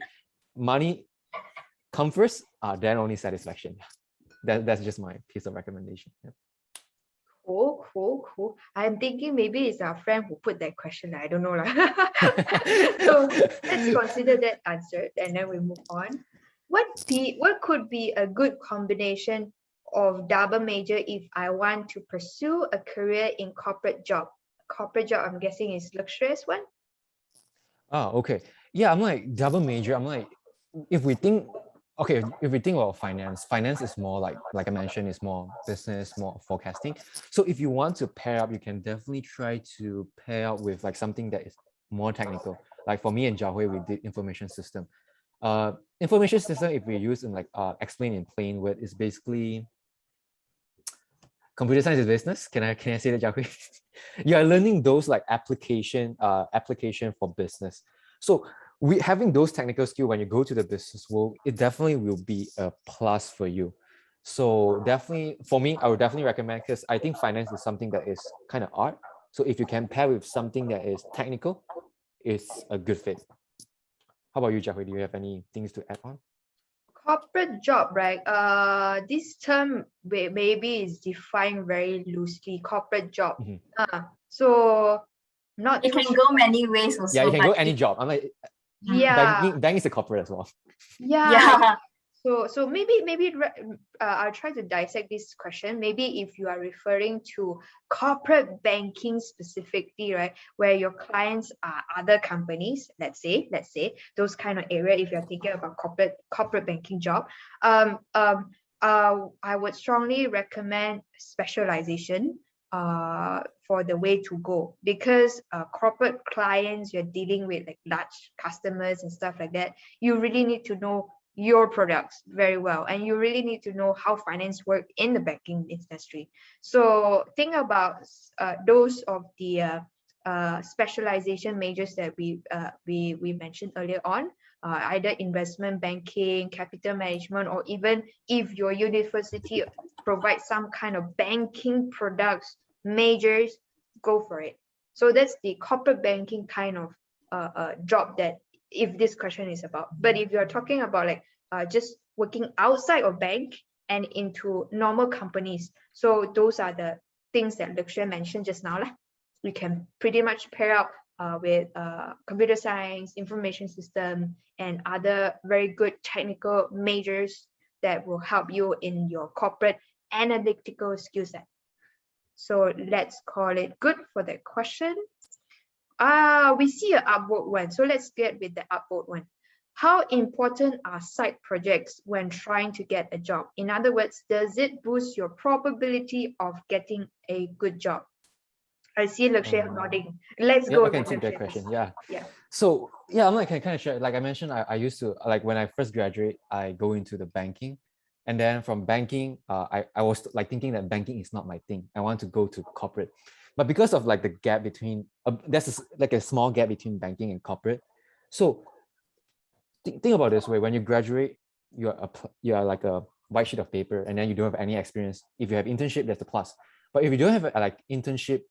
C: money come first, then only satisfaction. That's just my piece of recommendation. Yeah.
B: Cool, cool, cool. I'm thinking maybe it's our friend who put that question. I don't know lah. So let's consider that answered, and then we move on. What could be a good combination of double major if I want to pursue a career in corporate job? Corporate job, I'm guessing, is luxurious one.
C: Okay. Yeah, I'm like double major. I'm like, if we think, okay, if we think about finance is more like I mentioned, is more business, more forecasting. So if you want to pair up, you can definitely try to pair up with like something that is more technical. Like for me and Jiahui, we did information system. Information system, if we use in like explain in plain word, is basically computer science is business. Can I say that, Jiahui? You are learning those like application for business. So having those technical skill when you go to the business world, it definitely will be a plus for you. So definitely for me, I would definitely recommend, because I think finance is something that is kind of art. So if you can pair with something that is technical, it's a good fit. How about you, Jiahui? Do you have any things to add on?
B: Corporate job, right? This term maybe is defined very loosely. Corporate job. So not
A: It
B: too
A: can
B: sure.
A: go many ways also.
C: Yeah, you can go
A: but
C: any job. I'm like,
B: Yeah.
C: banking is a corporate as well.
B: Yeah. So maybe I'll try to dissect this question. Maybe if you are referring to corporate banking specifically, right, where your clients are other companies, let's say those kind of area. If you're thinking about corporate banking job, I would strongly recommend specialization for the way to go, because corporate clients, you're dealing with like large customers and stuff like that. You really need to know your products very well, and you really need to know how finance work in the banking industry. So think about those of the specialization majors that we mentioned earlier on, either investment banking, capital management, or even if your university provides some kind of banking products majors, go for it. So that's the corporate banking kind of job that if this question is about. But if you're talking about like just working outside of bank and into normal companies, so those are the things that Lakshya mentioned just now. You can pretty much pair up with computer science, information system, and other very good technical majors that will help you in your corporate analytical skill set. So let's call it good for that question. We see an upvote one. So let's get with the upvote one. How important are side projects when trying to get a job? In other words, does it boost your probability of getting a good job? I see Lakshya nodding. Let's go.
C: I can take that question. Yeah. So yeah, I'm like, I kind of share. Like I mentioned, I used to, like when I first graduate, I go into the banking, and then from banking, I was like thinking that banking is not my thing. I want to go to corporate, but because of like the gap between, there's like a small gap between banking and corporate. So think about this way: when you graduate, you are like a white sheet of paper, and then you don't have any experience. If you have internship, that's a plus. But if you don't have a, like internship,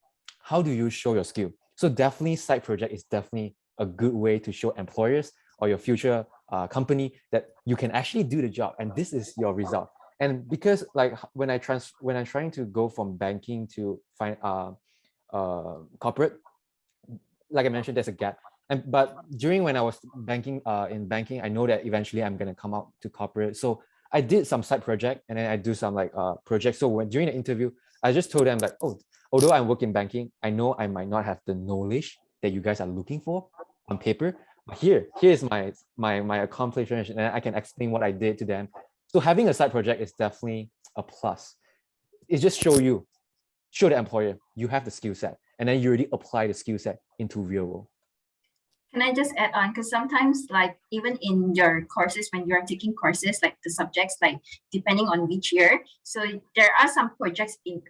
C: how do you show your skill? So definitely side project is definitely a good way to show employers or your future company that you can actually do the job, and this is your result. And because like when I'm trying to go from banking to corporate, like I mentioned, there's a gap. But during when I was banking in banking, I know that eventually I'm gonna come out to corporate. So I did some side project, and then I do some like projects. So during the interview, I just told them like, oh, although I work in banking, I know I might not have the knowledge that you guys are looking for on paper. But here's my accomplishment, and I can explain what I did to them. So having a side project is definitely a plus. It just show the employer you have the skill set, and then you already apply the skill set into real world.
A: Can I just add on? Because sometimes, like even in your courses, when you're taking courses, like the subjects, like depending on which year, so there are some projects in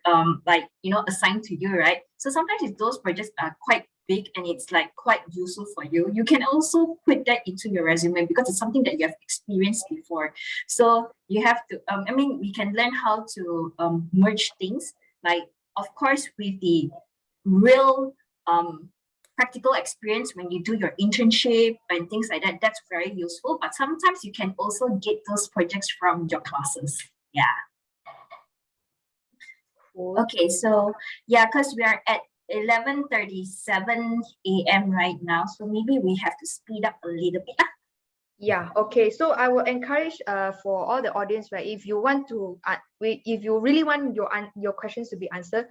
A: like assigned to you, right? So sometimes if those projects are quite big and it's like quite useful for you, you can also put that into your resume because it's something that you have experienced before. So you have to I mean, we can learn how to merge things, like of course with the real practical experience when you do your internship and things like that. That's very useful, but sometimes you can also get those projects from your classes. Yeah.
B: Cool.
A: Okay, so yeah, because we are at 11:37 a.m. right now, so maybe we have to speed up a little bit.
B: Yeah, okay. So I will encourage for all the audience, right? If you want to if you really want your questions to be answered,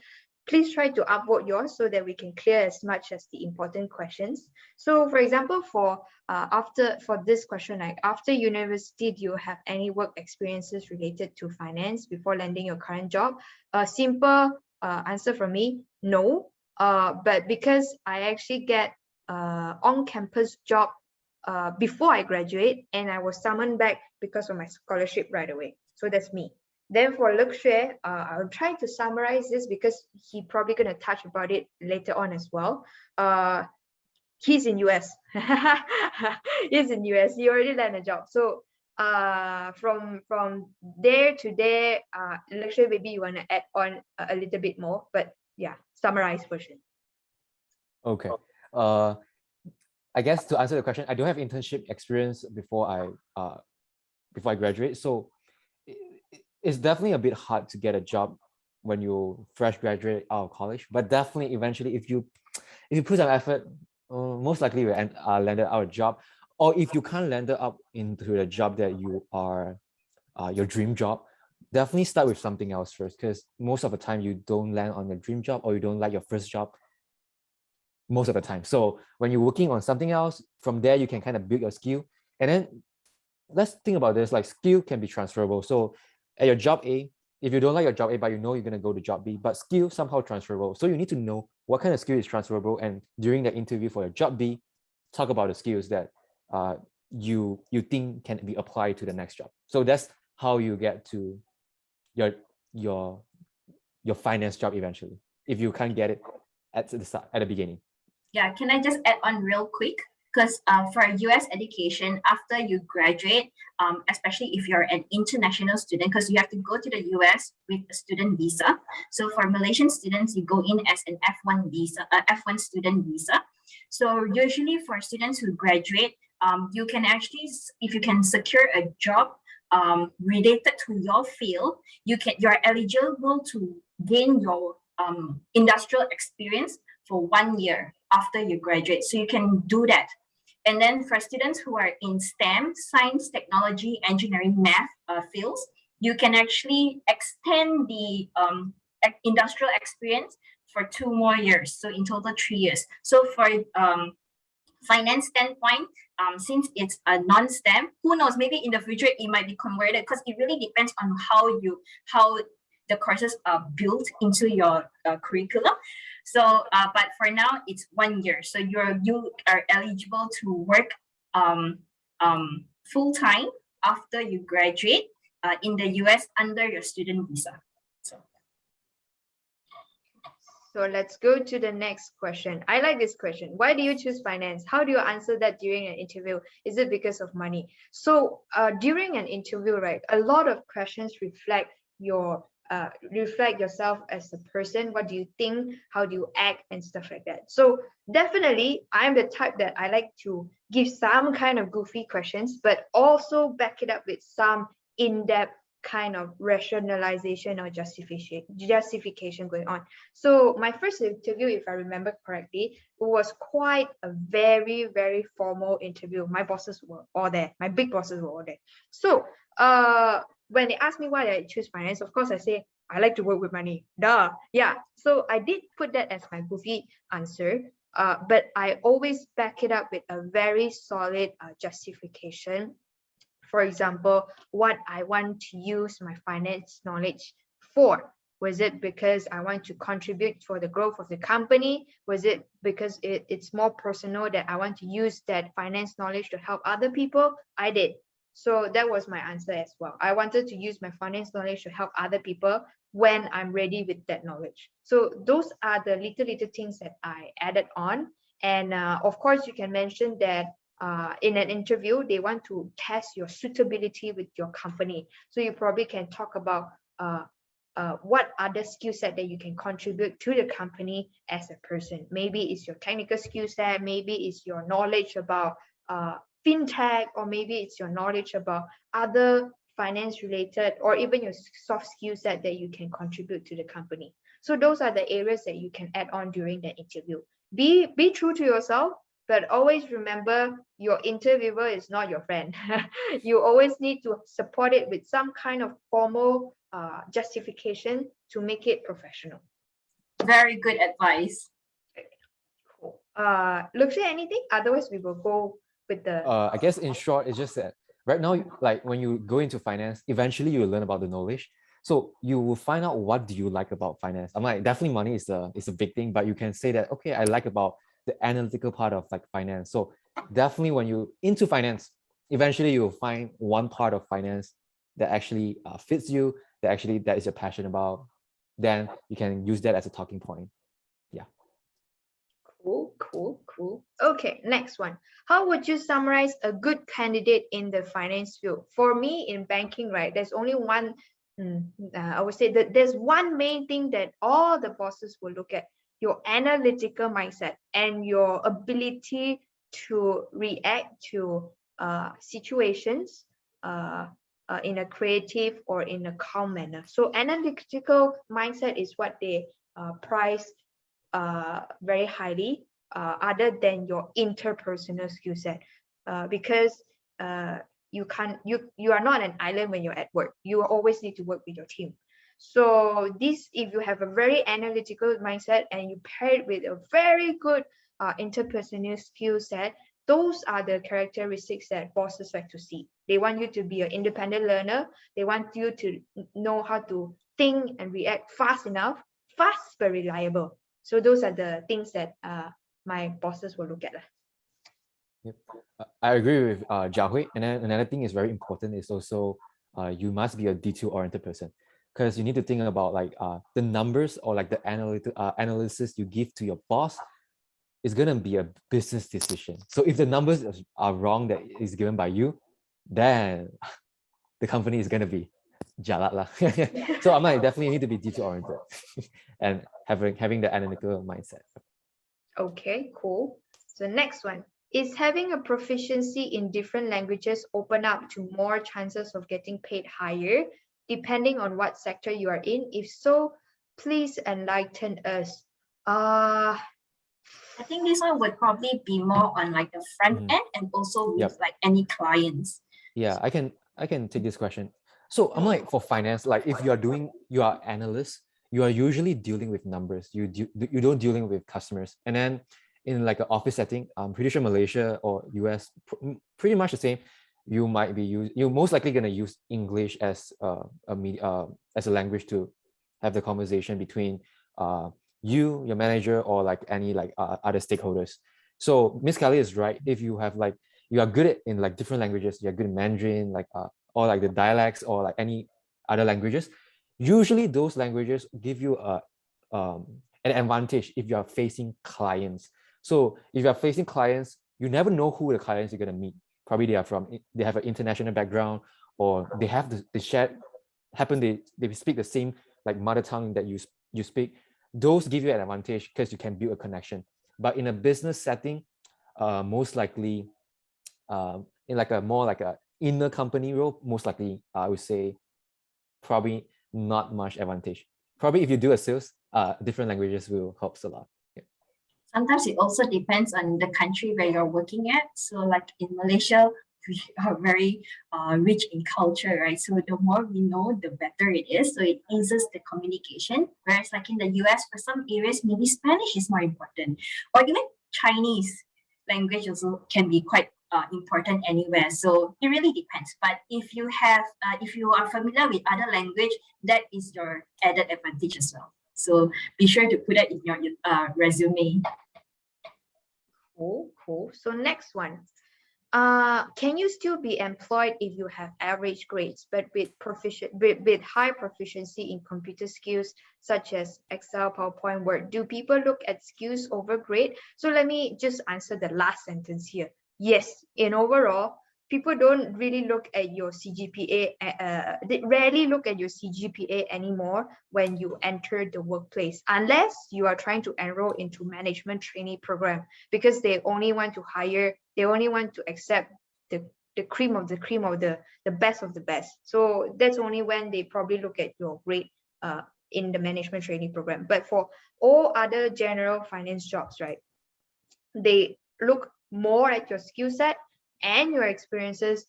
B: please try to upvote yours so that we can clear as much as the important questions. So for example, for this question, like after university, do you have any work experiences related to finance before landing your current job? A simple answer from me, no. But because I actually get on-campus job before I graduate, and I was summoned back because of my scholarship right away. So that's me. Then for Luxue, I'll try to summarize this because he probably gonna touch about it later on as well. He's in US. He's in US. He already landed a job. So from there to there, Luxue, maybe you wanna add on a little bit more, but yeah, summarized version.
C: Okay. I guess to answer the question, I don't have internship experience before I graduate, so it's definitely a bit hard to get a job when you fresh graduate out of college. But definitely, eventually, if you put some effort, most likely you landed out a job. Or if you can't land up into the job that you are your dream job, definitely start with something else first, because most of the time you don't land on your dream job or you don't like your first job most of the time. So when you're working on something else, from there you can kind of build your skill. And then let's think about this, like skill can be transferable. So at your job A, if you don't like your job A, but you know you're going to go to job B, but skill somehow transferable. So you need to know what kind of skill is transferable. And during the interview for your job B, talk about the skills that you think can be applied to the next job. So that's how you get to your finance job eventually, if you can't get it at the start, at the beginning.
A: Yeah, can I just add on real quick? Because for US education, after you graduate, especially if you're an international student, because you have to go to the US with a student visa. So for Malaysian students, you go in as an F1 visa, F1 student visa. So usually for students who graduate, you can actually, if you can secure a job related to your field, you're eligible to gain your industrial experience for 1 year after you graduate. So you can do that. And then for students who are in STEM, science, technology, engineering, math fields, you can actually extend the industrial experience for 2 more years. So in total, 3 years. So for finance standpoint, since it's a non-STEM, who knows, maybe in the future it might be converted, because it really depends on how the courses are built into your curriculum. So, but for now, it's 1 year. So you are eligible to work full time after you graduate in the US under your student visa.
B: So let's go to the next question. I like this question. Why do you choose finance? How do you answer that during an interview? Is it because of money? So during an interview, right, a lot of questions reflect yourself as a person. What do you think? How do you act and stuff like that? So definitely I'm the type that I like to give some kind of goofy questions, but also back it up with some in-depth kind of rationalization or justification going on. So my first interview, if I remember correctly, it was quite a very, very formal interview. My bosses were all there. My big bosses were all there. So when they asked me why I choose finance, of course I say I like to work with money. Duh. Yeah. So I did put that as my goofy answer. But I always back it up with a very solid justification. For example, what I want to use my finance knowledge for. Was it because I want to contribute for the growth of the company? Was it because it's more personal that I want to use that finance knowledge to help other people? I did. So that was my answer as well. I wanted to use my finance knowledge to help other people when I'm ready with that knowledge. So those are the little things that I added on. And of course, you can mention that in an interview, they want to test your suitability with your company. So you probably can talk about what other skill set that you can contribute to the company as a person. Maybe it's your technical skill set, maybe it's your knowledge about fintech, or maybe it's your knowledge about other finance related, or even your soft skill set that you can contribute to the company. So those are the areas that you can add on during the interview. Be true to yourself, but always remember your interviewer is not your friend. You always need to support it with some kind of formal justification to make it professional.
A: Very good advice.
B: Cool. Luxia, anything? Otherwise, we will go with the.
C: I guess in short, it's just that right now, like when you go into finance, eventually you will learn about the knowledge. So you will find out what do you like about finance. I'm like, definitely money is a big thing, but you can say that, okay, I like about the analytical part of like finance. So definitely when you into finance, eventually you will find one part of finance that actually fits you, that is your passion about. Then you can use that as a talking point. Yeah.
B: Cool. Okay, next one. How would you summarize a good candidate in the finance field? For me, in banking, right, there's only one, I would say that there's one main thing that all the bosses will look at: your analytical mindset and your ability to react to situations in a creative or in a calm manner. So analytical mindset is what they prize very highly, other than your interpersonal skill set, because you are not an island when you're at work. You always need to work with your team. So this, if you have a very analytical mindset and you pair it with a very good interpersonal skill set, those are the characteristics that bosses like to see. They want you to be an independent learner. They want you to know how to think and react fast enough, fast but reliable. So those are the things that my bosses will look at.
C: Yep. I agree with Jiahui. And then another thing is very important is also you must be a detail-oriented person, because you need to think about like the numbers or like the analysis you give to your boss is going to be a business decision. So if the numbers are wrong that is given by you, then the company is going to be jalat lah. So I might definitely need to be detail-oriented and having the analytical mindset.
B: Okay, cool. So next one. Is having a proficiency in different languages open up to more chances of getting paid higher, depending on what sector you are in? If so, please enlighten us.
A: I think this one would probably be more on like the front end and also with like any clients.
C: Yeah, I can take this question. So I'm like, for finance, like if you are analyst, you are usually dealing with numbers. You don't dealing with customers. And then in like an office setting, I'm pretty sure Malaysia or US, pretty much the same. You're most likely gonna use English as a language to have the conversation between you, your manager, or like any like other stakeholders. So Miss Kelly is right. If you have like, you are good in like different languages, you're good in Mandarin, like or like the dialects or like any other languages, usually those languages give you an advantage if you are facing clients. So if you are facing clients, you never know who the clients you're gonna meet. Probably they have an international background, or they speak the same like mother tongue that you speak. Those give you an advantage because you can build a connection. But in a business setting, most likely, in like a more like a inner company role, most likely I would say probably not much advantage. Probably if you do a sales, different languages will help a lot. Yeah.
A: Sometimes it also depends on the country where you're working at. So like in Malaysia, we are very rich in culture, right? So the more we know, the better it is. So it eases the communication. Whereas like in the US, for some areas, maybe Spanish is more important, or even Chinese language also can be quite important anywhere. So it really depends. But if you are familiar with other language, that is your added advantage as well. So be sure to put that in your resume.
B: Cool. So next one. Can you still be employed if you have average grades, but with high proficiency in computer skills such as Excel, PowerPoint, Word? Do people look at skills over grade? So let me just answer the last sentence here. Yes, in overall, people don't really look at your CGPA. They rarely look at your CGPA anymore when you enter the workplace, unless you are trying to enroll into management trainee program, because they only want to accept the cream of the best of the best. So that's only when they probably look at your grade in the management training program. But for all other general finance jobs, right, they look more at your skill set and your experiences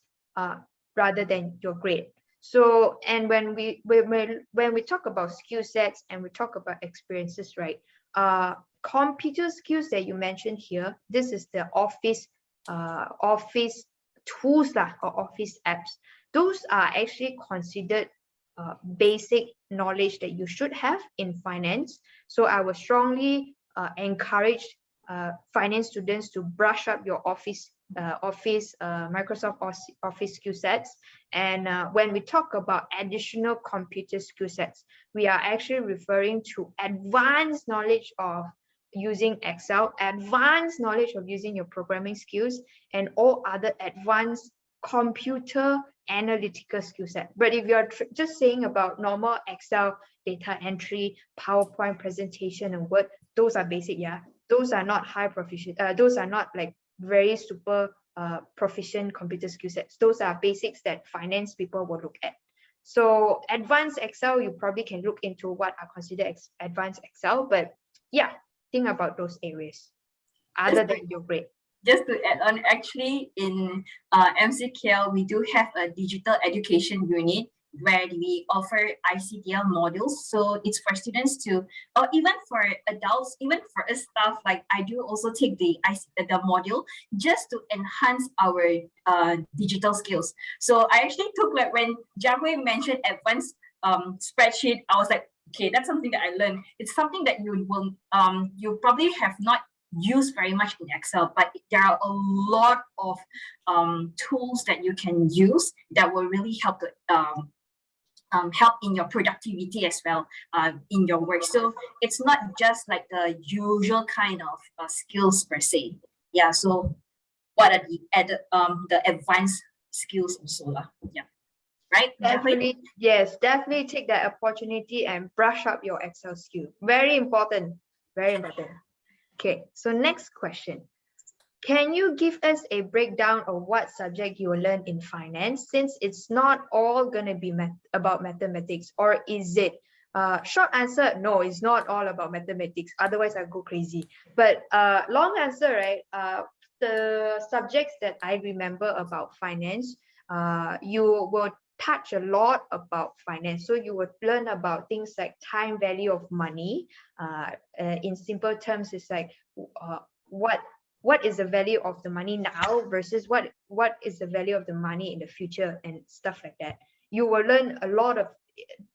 B: rather than your grade. So, and when we talk about skill sets and we talk about experiences, right, computer skills that you mentioned here, this is the office tools or office apps. Those are actually considered basic knowledge that you should have in finance. So I would strongly encourage finance students to brush up your Microsoft Office skill sets. And when we talk about additional computer skill sets, we are actually referring to advanced knowledge of using Excel, advanced knowledge of using your programming skills, and all other advanced computer analytical skill set. But if you're just saying about normal Excel, data entry, PowerPoint presentation, and Word, those are basic, yeah. Those are not high proficient. Those are not like very super proficient computer skill sets. Those are basics that finance people will look at. So advanced Excel, you probably can look into what are considered advanced Excel, but yeah, think about those areas other than your grade.
A: Just to add on, actually in MCKL, we do have a digital education unit where we offer ICTL modules. So it's for students to, or even for adults, even for us staff, like I do also take the module just to enhance our digital skills. So I actually took, like when Jiahui mentioned advanced spreadsheet, I was like, okay, that's something that I learned. It's something that you will you probably have not used very much in Excel, but there are a lot of tools that you can use that will really help to help in your productivity as well in your work. So it's not just like the usual kind of skills per se. Yeah. So what are the advanced skills also? Yeah. Right?
B: Definitely, yes, definitely take that opportunity and brush up your Excel skill. Very important. Very important. Okay, so next question. Can you give us a breakdown of what subject you will learn in finance, since it's not all going to be about mathematics, or is it? Short answer, no, it's not all about mathematics. Otherwise, I'll go crazy. But long answer, right? The subjects that I remember about finance, you will touch a lot about finance. So you would learn about things like time value of money. In simple terms, it's like what is the value of the money now versus what is the value of the money in the future, and stuff like that. You will learn a lot of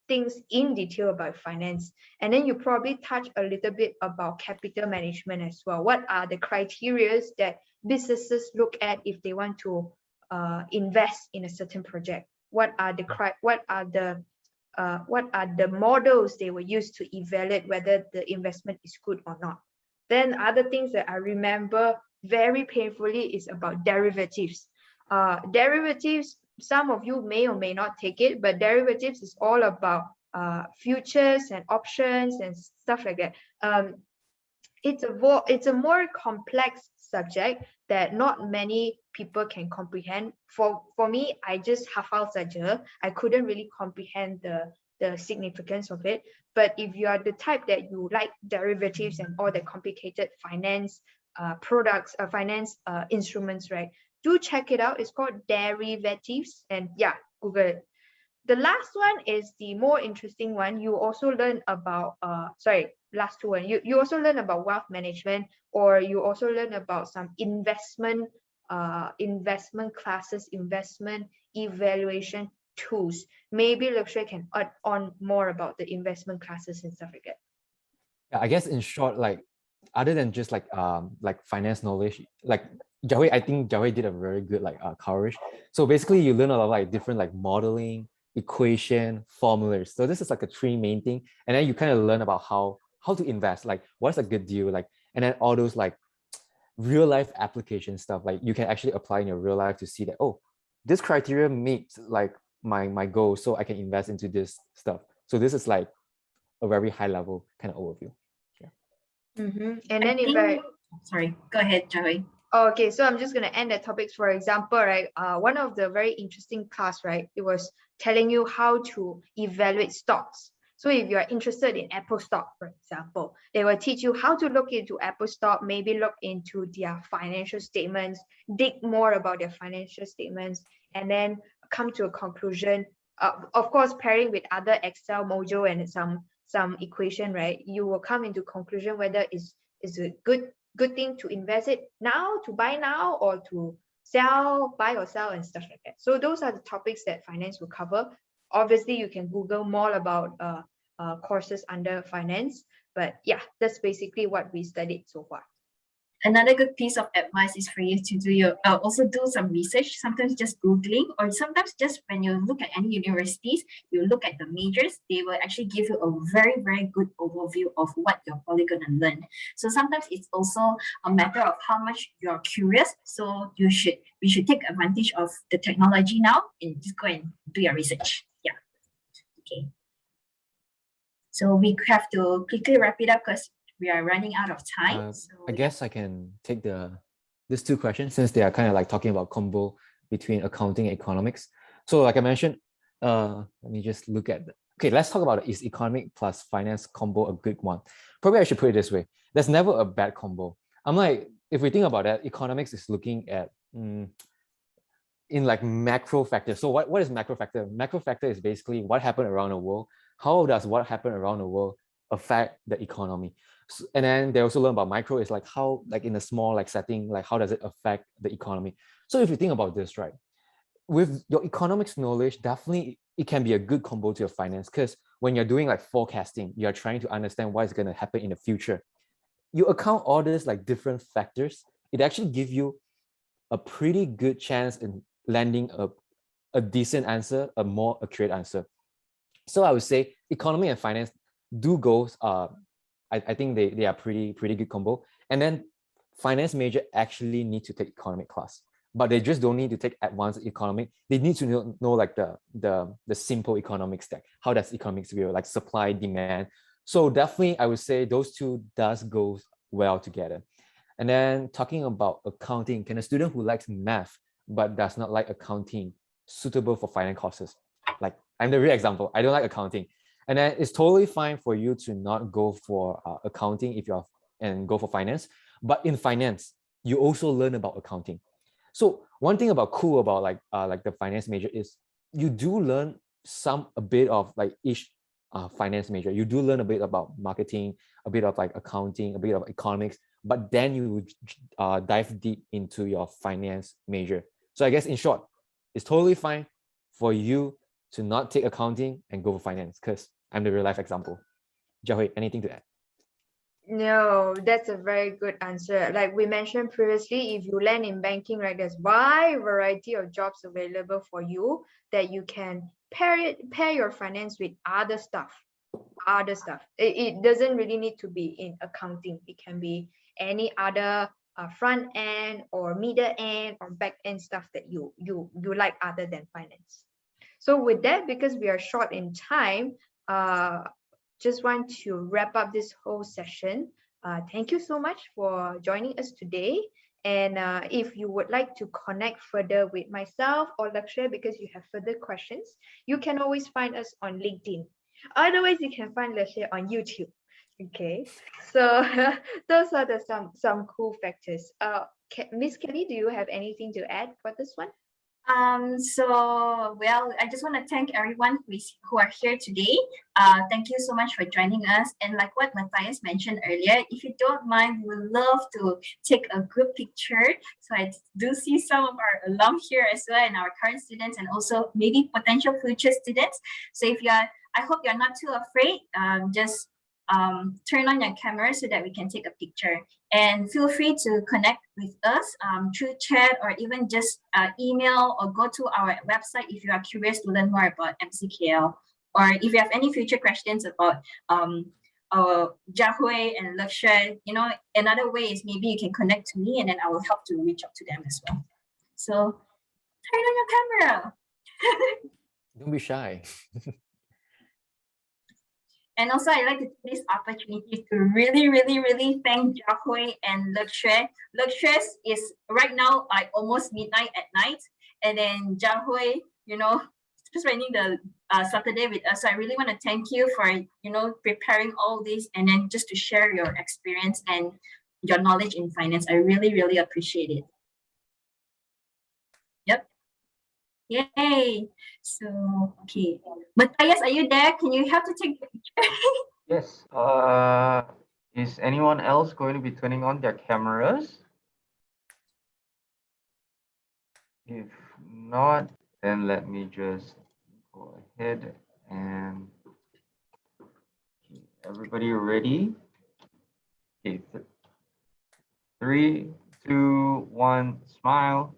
B: things in detail about finance, and then you probably touch a little bit about capital management as well. What are the criteria that businesses look at if they want to invest in a certain project? What are the models they will use to evaluate whether the investment is good or not? Then other things that I remember very painfully is about derivatives. Derivatives, some of you may or may not take it, but derivatives is all about futures and options and stuff like that. It's a more complex subject that not many people can comprehend. For me, I just hafal saja. I couldn't really comprehend the significance of it. But if you are the type that you like derivatives and all the complicated finance products, finance instruments, right? Do check it out. It's called derivatives, and yeah, Google it. The last one is the more interesting one. You also learn about last two one. You also learn about wealth management, or you also learn about some investment investment classes, investment evaluation tools. Maybe Lakshay can add on more about the investment classes and stuff like that.
C: Yeah, I guess in short, like other than just like finance knowledge, like Jawei, I think Jawei did a very good like coverage. So basically you learn a lot of like different like modeling, equation, formulas. So this is like a three main thing. And then you kind of learn about how to invest, like what's a good deal, like, and then all those like real life application stuff, like you can actually apply in your real life to see that, oh, this criteria meets like my goal, so I can invest into this stuff. So this is like a very high level kind of overview.
B: And
A: I
B: then
A: think, sorry, go ahead, Joey.
B: Okay, so I'm just going to end the topics. For example, right, one of the very interesting class, right, it was telling you how to evaluate stocks. So if you're interested in Apple stock, for example, they will teach you how to look into Apple stock, maybe look into their financial statements, dig more about their financial statements, and then come to a conclusion. Of course, pairing with other Excel module and some equation, right, you will come into conclusion whether is a good thing to invest it now, to buy now, or to buy or sell and stuff like that. So those are the topics that finance will cover. Obviously, you can Google more about courses under finance, but yeah, that's basically what we studied so far.
A: Another good piece of advice is for you to do your also do some research, sometimes just Googling, or sometimes just when you look at any universities, you look at the majors, they will actually give you a very, very good overview of what you're probably going to learn. So sometimes it's also a matter of how much you're curious. So we should take advantage of the technology now and just go and do your research. Yeah. Okay. So we have to quickly wrap it up because we are running out of time.
C: I guess I can take these two questions since they are kind of like talking about combo between accounting and economics. So like I mentioned, let me just look at okay, let's talk about it. Is economic plus finance combo a good one? Probably I should put it this way. There's never a bad combo. I'm like, if we think about that, economics is looking at in like macro factors. So what is macro factor? Macro factor is basically what happened around the world. How does what happened around the world affect the economy? So, and then they also learn about micro is like how, like in a small like setting, like how does it affect the economy? So if you think about this, right, with your economics knowledge, definitely it can be a good combo to your finance, because when you're doing like forecasting, you're trying to understand what is going to happen in the future. You account all these like different factors, it actually gives you a pretty good chance in landing a decent answer, a more accurate answer. So I would say economy and finance do go, I think they are pretty good combo. And then finance major actually need to take economic class, but they just don't need to take advanced economic. They need to know like the simple economic stack. How does economics work, like supply, demand? So definitely I would say those two does go well together. And then talking about accounting, can a student who likes math but does not like accounting suitable for finance courses? Like I'm the real example. I don't like accounting. And then it's totally fine for you to not go for accounting if you're and go for finance. But in finance, you also learn about accounting. So one thing about cool about like the finance major is you do learn a bit of like each finance major. You do learn a bit about marketing, a bit of like accounting, a bit of economics, but then you dive deep into your finance major. So I guess in short, it's totally fine for you to not take accounting and go for finance, because I'm the real life example. Jiahui, anything to add?
B: No, that's a very good answer. Like we mentioned previously, if you land in banking, right, there's wide variety of jobs available for you that you can pair your finance with other stuff. It doesn't really need to be in accounting. It can be any other front end or middle end or back end stuff that you like other than finance. So with that, because we are short in time, just want to wrap up this whole session. Thank you so much for joining us today. And if you would like to connect further with myself or Lakshay because you have further questions, you can always find us on LinkedIn. Otherwise, you can find Lakshay on YouTube. Okay, so those are some cool factors. Miss Kelly, do you have anything to add for this one?
A: Well, I just want to thank everyone who are here today. Thank you so much for joining us. And like what Matthias mentioned earlier, if you don't mind, we would love to take a group picture. So I do see some of our alum here as well, and our current students, and also maybe potential future students. So I hope you're not too afraid. Just turn on your camera so that we can take a picture. And feel free to connect with us through chat or even just email or go to our website if you are curious to learn more about MCKL. Or if you have any future questions about Jiahui and Lakshya, another way is maybe you can connect to me and then I will help to reach out to them as well. So turn on your camera.
C: Don't be shy.
A: And also, I'd like to take this opportunity to really thank Jiahui and Lakshya. Lakshya is right now like almost midnight at night, and then Jiahui, spending the Saturday with us. So I really want to thank you for preparing all this and then just to share your experience and your knowledge in finance. I really appreciate it. Yep. Yay. So, okay. Matthias, are you there? Can you help to take the picture?
D: Yes. Is anyone else going to be turning on their cameras? If not, then let me just go ahead and everybody ready? Okay. 3, 2, 1, smile.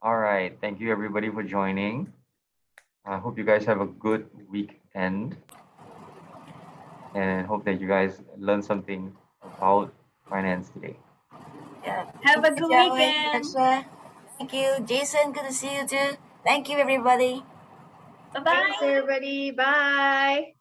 D: All right. Thank you everybody for joining. I hope you guys have a good weekend and hope that you guys learn something about finance today.
E: Yeah.
A: Have a good weekend.
E: Thank you, Jason. Good to see you too. Thank you, everybody.
A: Bye-bye.
B: Thanks, everybody. Bye.